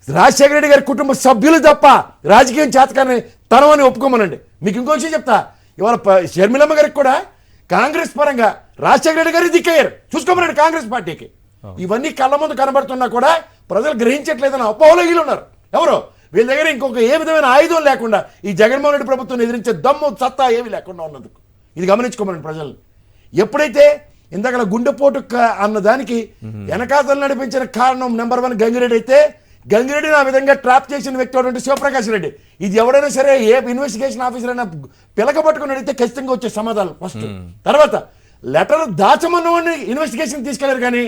రాజశేఖర రెడ్డి గారి కుటుంబ సభ్యులు తప్ప రాజకీయం చేతకాని తనమని ఒప్పుకోమనండి. మీకు ఇంకో విషయం చెప్తా, ఇవాళ షర్మిలమ్మ గారికి కూడా కాంగ్రెస్ పరంగా రాజశేఖర రెడ్డి గారి దిక్కయ్యారు చూసుకోమనండి కాంగ్రెస్ పార్టీకి. ఇవన్నీ కళ్ళ ముందు కనబడుతున్నా కూడా ప్రజలు గ్రహించట్లేదని అపోహలో వీళ్ళు ఉన్నారు. ఎవరో వీళ్ళ దగ్గర ఇంకొక ఏ విధమైన ఆయుధం లేకుండా ఈ జగన్మోహన్ రెడ్డి ప్రభుత్వం ఎదిరించే దమ్ము సత్తా ఏమీ లేకుండా ఉన్నందుకు ఇది గమనించుకోమనండి ప్రజల్ని. ఎప్పుడైతే ఇందాక గుండెపోటు అన్న దానికి వెనకాతలు నడిపించిన కారణం నెంబర్ 1 గంగిరెడ్డి అయితే గంగిరెడ్డిని ఆ విధంగా ట్రాప్ చేసిన వ్యక్తి ఎవరంటే శివప్రకాష్ రెడ్డి. ఇది ఎవడైనా సరే ఏ ఇన్వెస్టిగేషన్ ఆఫీసర్ అయినా పిలక పట్టుకుని అడిగితే ఖచ్చితంగా వచ్చే సమాధానం ఫస్ట్. తర్వాత లెటర్ దాచమన్నవాడిని ఇన్వెస్టిగేషన్ తీసుకెళ్లారు కానీ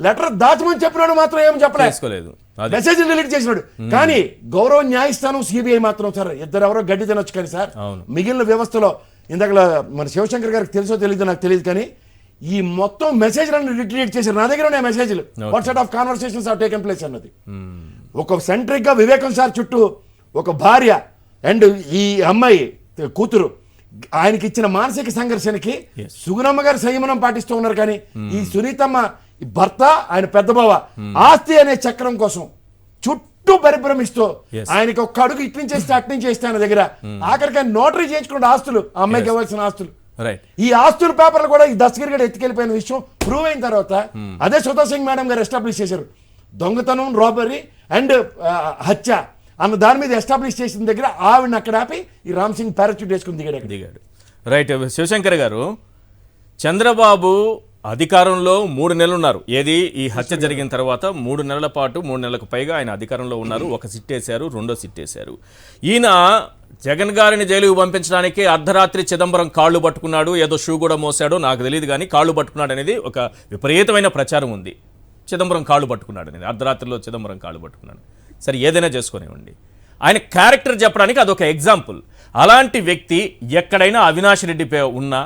లెటర్ దాచమని చెప్పినాడు మాత్రం ఏం చెప్పలేదు, మెసేజ్ డిలీట్ చేసినాడు. కానీ గౌరవ న్యాయస్థానం సిబిఐ మాత్రం సార్ ఎవరో గడ్డి తినొచ్చు కానీ సార్ మిగిలిన వ్యవస్థలో ఇందాక మన శివశంకర్ గారికి తెలుసో తెలియదు నాకు తెలియదు కానీ ఈ మొత్తం మెసేజ్లను రిట్రీట్ చేశారు. నా దగ్గర ఉన్నాయి మెసేజ్లు, what set of conversations have taken place అన్నది. ఒక సెంట్రిక్ గా వివేకం సార్ చుట్టూ ఒక భార్య అండ్ ఈ అమ్మాయి కూతురు ఆయనకి ఇచ్చిన మానసిక సంఘర్షణకి సుగుణమ్మ గారు సంయమనం పాటిస్తూ ఉన్నారు. కానీ ఈ సునీతమ్మ భర్త ఆయన పెద్ద బావ ఆస్తి అనే చక్రం కోసం చుట్టూ పరిభ్రమిస్తూ ఆయనకి ఒక్క అడుగు ఇటు నుంచి చేస్తే అటు నుంచి చేస్తే ఆయన దగ్గర ఆఖరికి ఆయన నోటరీ చేయించుకున్న ఆస్తులు అమ్మాయికి ఇవ్వాల్సిన ఆస్తులు ఈ ఆస్తుల పేపర్లు కూడా ఈ దస్తగిరి గడ ఎత్తుకెళ్ళిపోయిన విషయం ప్రూవ్ అయిన తర్వాత అదే సుధా సింగ్ మేడం గారు ఎస్టాబ్లిష్ చేశారు. దొంగతనం రాబరీ అండ్ హత్య అన్న దాని మీద ఎస్టాబ్లిష్ చేసిన దగ్గర ఆవిడని అక్కడ ఆపి ఈ రామ్ సింగ్ పారాచూట్ వేసుకుని దిగాడు. రైట్ శివశంకర్ గారు, చంద్రబాబు అధికారంలో 3 నెలలు ఉన్నారు. ఏది ఈ హత్య జరిగిన తర్వాత 3 నెలల పాటు 3 నెలలకు పైగా ఆయన అధికారంలో ఉన్నారు. ఒక సిట్ వేశారు, 2వ సిట్ వేశారు. ఈయన జగన్ గారిని జైలుకు పంపించడానికి అర్ధరాత్రి చిదంబరం కాళ్ళు పట్టుకున్నాడు, ఏదో షూ కూడా మోసాడో నాకు తెలియదు కానీ కాళ్ళు పట్టుకున్నాడు అనేది ఒక విపరీతమైన ప్రచారం ఉంది. చిదంబరం కాళ్ళు పట్టుకున్నాడు అనేది, అర్ధరాత్రిలో చిదంబరం కాళ్ళు పట్టుకున్నాడు. సరే ఏదైనా చేసుకునేవ్వండి, ఆయన క్యారెక్టర్ చెప్పడానికి అదొక ఎగ్జాంపుల్. అలాంటి వ్యక్తి ఎక్కడైనా అవినాష్ రెడ్డి ఉన్నా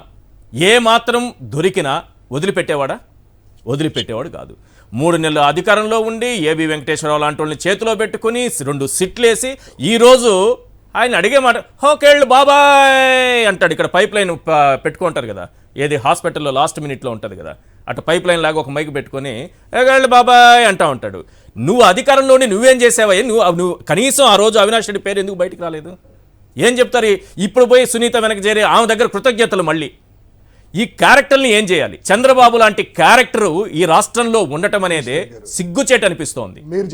ఏ మాత్రం దొరికినా వదిలిపెట్టేవాడు కాదు. 3 నెలలు అధికారంలో ఉండి ఏబి వెంకటేశ్వరరావు లాంటి వాళ్ళని చేతిలో పెట్టుకుని 2 సిట్లేసి ఈరోజు ఆయన అడిగే మాట హోకేళ్ళు బాబాయ్ అంటాడు. ఇక్కడ పైప్ లైన్ పెట్టుకుంటారు కదా, ఏది హాస్పిటల్లో లాస్ట్ మినిట్లో ఉంటుంది కదా, అటు పైప్ లైన్ లాగా ఒక మైక్ పెట్టుకొని హోకేళ్ళు బాబాయ్ అంటా ఉంటాడు. నువ్వు అధికారంలోనే నువ్వేం చేసావయ్యా? నువ్వు కనీసం ఆ రోజు అవినాష్ రెడ్డి పేరు ఎందుకు బయటికి రాలేదు? ఏం చెప్తారు? ఇప్పుడు పోయి సునీత వెనక చేరి ఆమె దగ్గర కృతజ్ఞతలు. మళ్ళీ ఈ క్యారెక్టర్ని ఏం చేయాలి? చంద్రబాబు లాంటి క్యారెక్టరు ఈ రాష్ట్రంలో ఉండటం అనేది సిగ్గుచేటు అనిపిస్తోంది. మీరు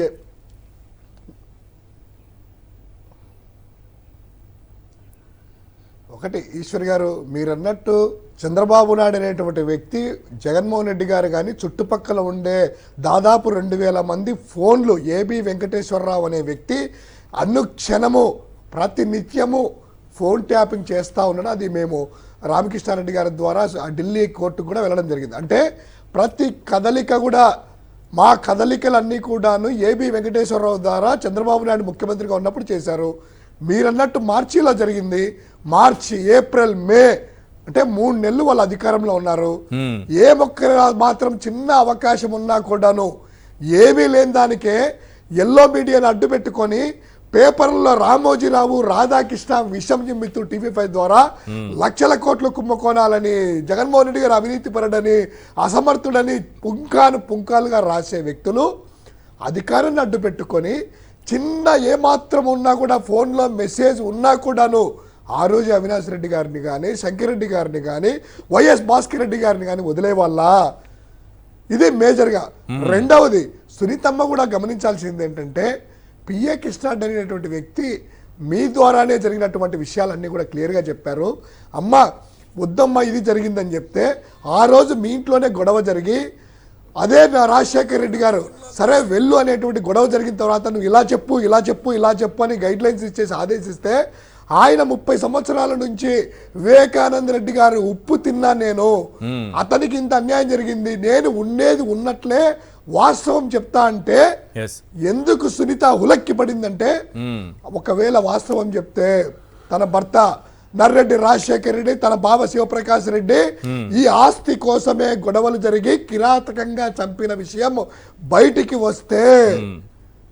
ఒకటి ఈశ్వర్ గారు మీరన్నట్టు చంద్రబాబు నాయుడు అనేటువంటి వ్యక్తి, జగన్మోహన్ రెడ్డి గారు కానీ చుట్టుపక్కల ఉండే దాదాపు 2000 మంది ఫోన్లు ఏబి వెంకటేశ్వరరావు అనే వ్యక్తి అనుక్షణము ప్రతినిత్యము ఫోన్ ట్యాపింగ్ చేస్తూ ఉన్నాడు. అది మేము రామకృష్ణారెడ్డి గారి ద్వారా ఢిల్లీ కోర్టుకు కూడా వెళ్ళడం జరిగింది. అంటే ప్రతి కదలిక కూడా, మా కదలికలన్నీ కూడాను ఏబి వెంకటేశ్వరరావు ద్వారా చంద్రబాబు నాయుడు ముఖ్యమంత్రిగా ఉన్నప్పుడు చేశారు. మీరన్నట్టు మార్చిలో జరిగింది. మార్చి, ఏప్రిల్, మే అంటే 3 నెలలు వాళ్ళు అధికారంలో ఉన్నారు. ఏ ఒక్క మాత్రం చిన్న అవకాశం ఉన్నా కూడాను ఏమీ లేని దానికే ఎల్లో మీడియాను అడ్డు పెట్టుకొని పేపర్లలో రామోజీరావు, రాధాకృష్ణ విషం జిమ్మిత్తు టీవీ5 ద్వారా లక్షల కోట్ల కుంభకోణాలని, జగన్మోహన్ రెడ్డి గారు అవినీతి పరుడని, అసమర్థుడని పుంకాలుగా రాసే వ్యక్తులు అధికారాన్ని అడ్డు పెట్టుకొని చిన్న ఏమాత్రం ఉన్నా కూడా ఫోన్లో మెసేజ్ ఉన్నా కూడాను ఆ రోజు అవినాష్ రెడ్డి గారిని కానీ, శంకరెడ్డి గారిని కానీ, వైఎస్ భాస్కర్ రెడ్డి గారిని కానీ వదిలేవాళ్ళ? ఇది మేజర్గా. రెండవది సునీతమ్మ కూడా గమనించాల్సింది ఏంటంటే, పిఏ కృష్ణారెడ్డి అనేటువంటి వ్యక్తి మీ ద్వారానే జరిగినటువంటి విషయాలన్నీ కూడా క్లియర్గా చెప్పారు. అమ్మ వద్దమ్మ ఇది జరిగిందని చెప్తే ఆ రోజు మీ ఇంట్లోనే గొడవ జరిగి, అదే రాజశేఖర్ రెడ్డి గారు సరే వెళ్ళు అనేటువంటి గొడవ జరిగిన తర్వాత నువ్వు ఇలా చెప్పు అని గైడ్లైన్స్ ఇచ్చేసి ఆదేశిస్తే ఆయన 30 సంవత్సరాల నుంచి వివేకానంద రెడ్డి గారు ఉప్పు తిన్నా నేను, అతనికి ఇంత అన్యాయం జరిగింది, నేను ఉండేది ఉన్నట్లే వాస్తవం చెప్తా అంటే ఎందుకు సునీత హులక్కి పడిందంటే, ఒకవేళ వాస్తవం చెప్తే తన భర్త నర్రెడ్డి రాజశేఖర్ రెడ్డి, తన బావ శివప్రకాష్ రెడ్డి ఈ ఆస్తి కోసమే గొడవలు జరిగి కిరాతకంగా చంపిన విషయం బయటికి వస్తే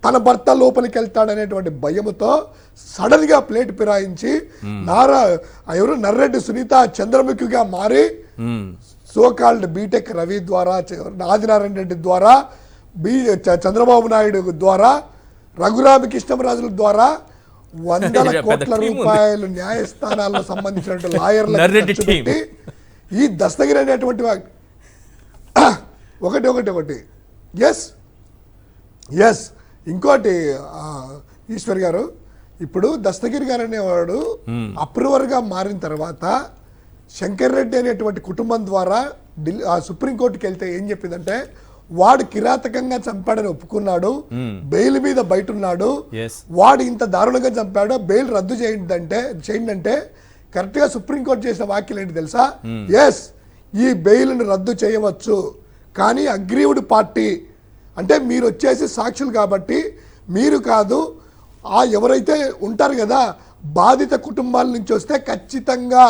తన భర్త లోపలికి వెళ్తాడనేటువంటి భయముతో సడన్ గా ప్లేట్ ఫిరాయించి నర్రెడ్డి సునీత చంద్రముఖిగా మారి సోకాల్డ్ బీటెక్ రవి ద్వారా, ఆదినారాయణ రెడ్డి ద్వారా, చంద్రబాబు నాయుడు ద్వారా, రఘురామకృష్ణరాజుల ద్వారా 100 కోట్ల రూపాయలు న్యాయస్థానాల్లో సంబంధించినటువంటి లాయర్లు ఈ దస్తగిరి అనేటువంటి ఒకటి ఎస్ ఇంకోటి ఈశ్వర్ గారు, ఇప్పుడు దస్తగిరి గారు అనేవాడు అప్రూవర్గా మారిన తర్వాత శంకర్ రెడ్డి అనేటువంటి కుటుంబం ద్వారా సుప్రీంకోర్టుకి వెళ్తే ఏం చెప్పిందంటే, వాడు కిరాతకంగా చంపాడని ఒప్పుకున్నాడు, బెయిల్ మీద బయట ఉన్నాడు, వాడు ఇంత దారుణంగా చంపాడు, బెయిల్ రద్దు చేయండి అంటే కరెక్ట్ గా సుప్రీంకోర్టు చేసిన వ్యాఖ్యలు ఏంటి తెలుసా? ఎస్, ఈ బెయిల్ను రద్దు చేయవచ్చు, కానీ అగ్రీవ్డ్ పార్టీ అంటే మీరు వచ్చేసి సాక్షులు కాబట్టి మీరు కాదు, ఎవరైతే ఉంటారు కదా బాధిత కుటుంబాల నుంచి వస్తే ఖచ్చితంగా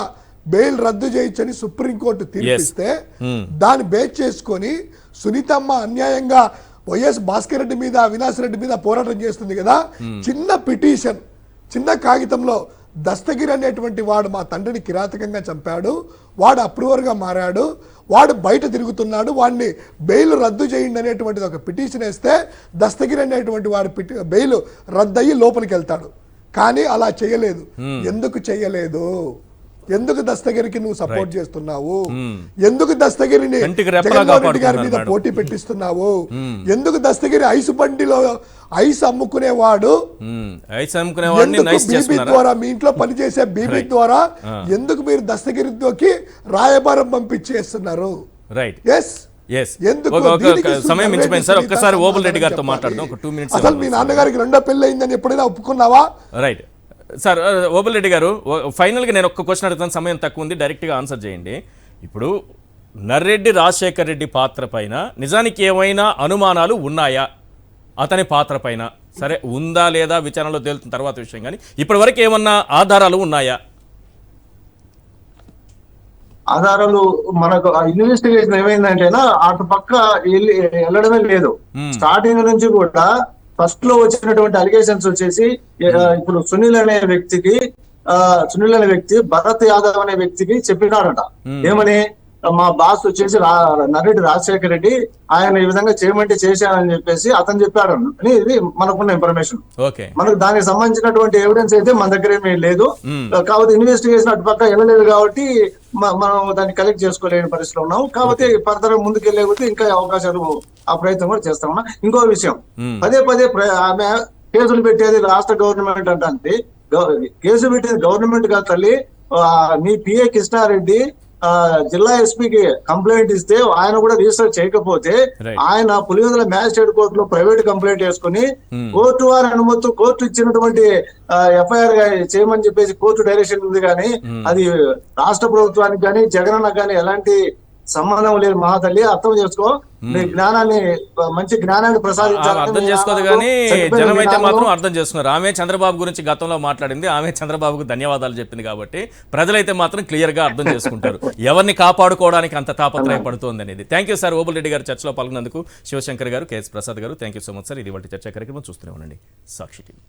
బెయిల్ రద్దు చేయొచ్చని సుప్రీంకోర్టు తీర్పిస్తే దాన్ని బేస్ చేసుకొని సునీతమ్మ అన్యాయంగా వైఎస్ భాస్కర్ రెడ్డి మీద, అవినాష్ రెడ్డి మీద పోరాటం చేస్తుంది కదా. చిన్న పిటిషన్, చిన్న కాగితంలో దస్తగిరి అనేటువంటి వాడు మా తండ్రిని కిరాతకంగా చంపాడు, వాడు అప్రూవర్గా మారాడు, వాడు బయట తిరుగుతున్నాడు, వాడిని బెయిల్ రద్దు చేయండి అనేటువంటిది ఒక పిటిషన్ వేస్తే దస్తగిరి అనేటువంటి వాడు బెయిల్ రద్దయ్యి లోపలికి వెళ్తాడు. కానీ అలా చేయలేదు. ఎందుకు చేయలేదు? ఎందుకు దస్తగిరికి నువ్వు సపోర్ట్ చేస్తున్నావు? ఎందుకు దస్తగిరిని జగన్మోహన్ రెడ్డి గారి మీద పోటీ పెట్టిస్తున్నావు? ఎందుకు దస్తగిరి ఐసు బండిలో ఐస్ అమ్ముకునేవాడు బీబీ ద్వారా, మీ ఇంట్లో పనిచేసే బీబీ ద్వారా ఎందుకు మీరు దస్తగిరితోకి రాయబారం పంపించేస్తున్నారు? అసలు మీ నాన్నగారికి 2వ పెళ్లి అయిందని ఎప్పుడైనా ఒప్పుకున్నావా? రైట్ సార్, ఓబుల్ రెడ్డి గారు, ఫైనల్గా నేను ఒక్క క్వశ్చన్ అడుగుతాను, సమయం తక్కువ ఉంది, డైరెక్ట్గా ఆన్సర్ చేయండి. ఇప్పుడు నర్రెడ్డి రాజశేఖర్ రెడ్డి పాత్ర పైన నిజానికి ఏమైనా అనుమానాలు ఉన్నాయా? అతని పాత్ర పైన సరే ఉందా లేదా విచారణలో తేలుతున్న తర్వాత విషయం, కానీ ఇప్పటి వరకు ఏమన్నా ఆధారాలు ఉన్నాయా? ఆధారాలు మనకు ఇన్వెస్టిగేషన్ ఏమైందంటే అటు పక్క వెళ్ళడమే లేదు. స్టార్టింగ్ నుంచి కూడా ఫస్ట్ లో వచ్చినటువంటి అలిగేషన్స్ వచ్చేసి, ఇప్పుడు సునీల్ అనే వ్యక్తి భరత్ యాదవ్ అనే వ్యక్తికి చెప్పినాడట, ఏమని మా బాస్ వచ్చేసి నర్రెడ్డి రాజశేఖర రెడ్డి ఆయన ఈ విధంగా చేయమంటే చేశానని చెప్పేసి అతను చెప్పాడు అని ఇది మనకున్న ఇన్ఫర్మేషన్. ఓకే. మనకు దానికి సంబంధించినటువంటి ఎవిడెన్స్ అయితే మన దగ్గర ఏమీ లేదు. కాబట్టి ఇన్వెస్టిగేషన్ అటు పక్క వెళ్ళలేదు కాబట్టి మనం దాన్ని కలెక్ట్ చేసుకోలేని పరిస్థితిలో ఉన్నాం. కాబట్టి ఫర్దర్ ముందుకెళ్లే కొద్దీ ఇంకా అవకాశాలు ఆ ప్రయత్నం కూడా చేస్తా ఉన్నా. ఇంకో విషయం, పదే పదే ఆమె కేసులు పెట్టేది రాష్ట్ర గవర్నమెంట్ అంటే కేసు పెట్టేది గవర్నమెంట్ కాదు తల్లి. మీ పిఏ కృష్ణారెడ్డి జిల్లా ఎస్పీకి కంప్లైంట్ ఇస్తే ఆయన కూడా రిజిస్టర్ చేయకపోతే ఆయన పులివెందుల మ్యాజిస్ట్రేట్ కోర్టులో ప్రైవేట్ కంప్లైంట్ వేసుకుని కోర్టు వారి అనుమతి కోర్టు ఇచ్చినటువంటి ఎఫ్ఐఆర్ చేయమని చెప్పేసి కోర్టు డైరెక్షన్ ఉంది. కానీ అది రాష్ట్ర ప్రభుత్వానికి కానీ జగనన్న కానీ ఎలాంటి సంబంధం లేదు. మహాతల్లి అర్థం చేసుకో, నీ జ్ఞానాన్ని మంచి జ్ఞానాన్ని ప్రసాదించాలి. అర్థం చేసుకోదు కానీ జనం అయితే మాత్రం అర్థం చేసుకున్నారు. ఆమె చంద్రబాబు గురించి గతంలో మాట్లాడింది, ఆమె చంద్రబాబుకు ధన్యవాదాలు చెప్పింది కాబట్టి ప్రజలైతే మాత్రం క్లియర్ గా అర్థం చేసుకుంటారు ఎవరిని కాపాడుకోవడానికి అంత తాపత్రయపడుతోంది అనేది. Thank you sir, Obul Reddy గారు చర్చలో పాల్గొన్నందుకు. శివశంకర్ గారు, కేఎస్ ప్రసాద్ గారు, thank you so much sir. ఇది వాటి చర్చా కార్యక్రమం చూస్తూనే ఉండండి సాక్షి టీవీ.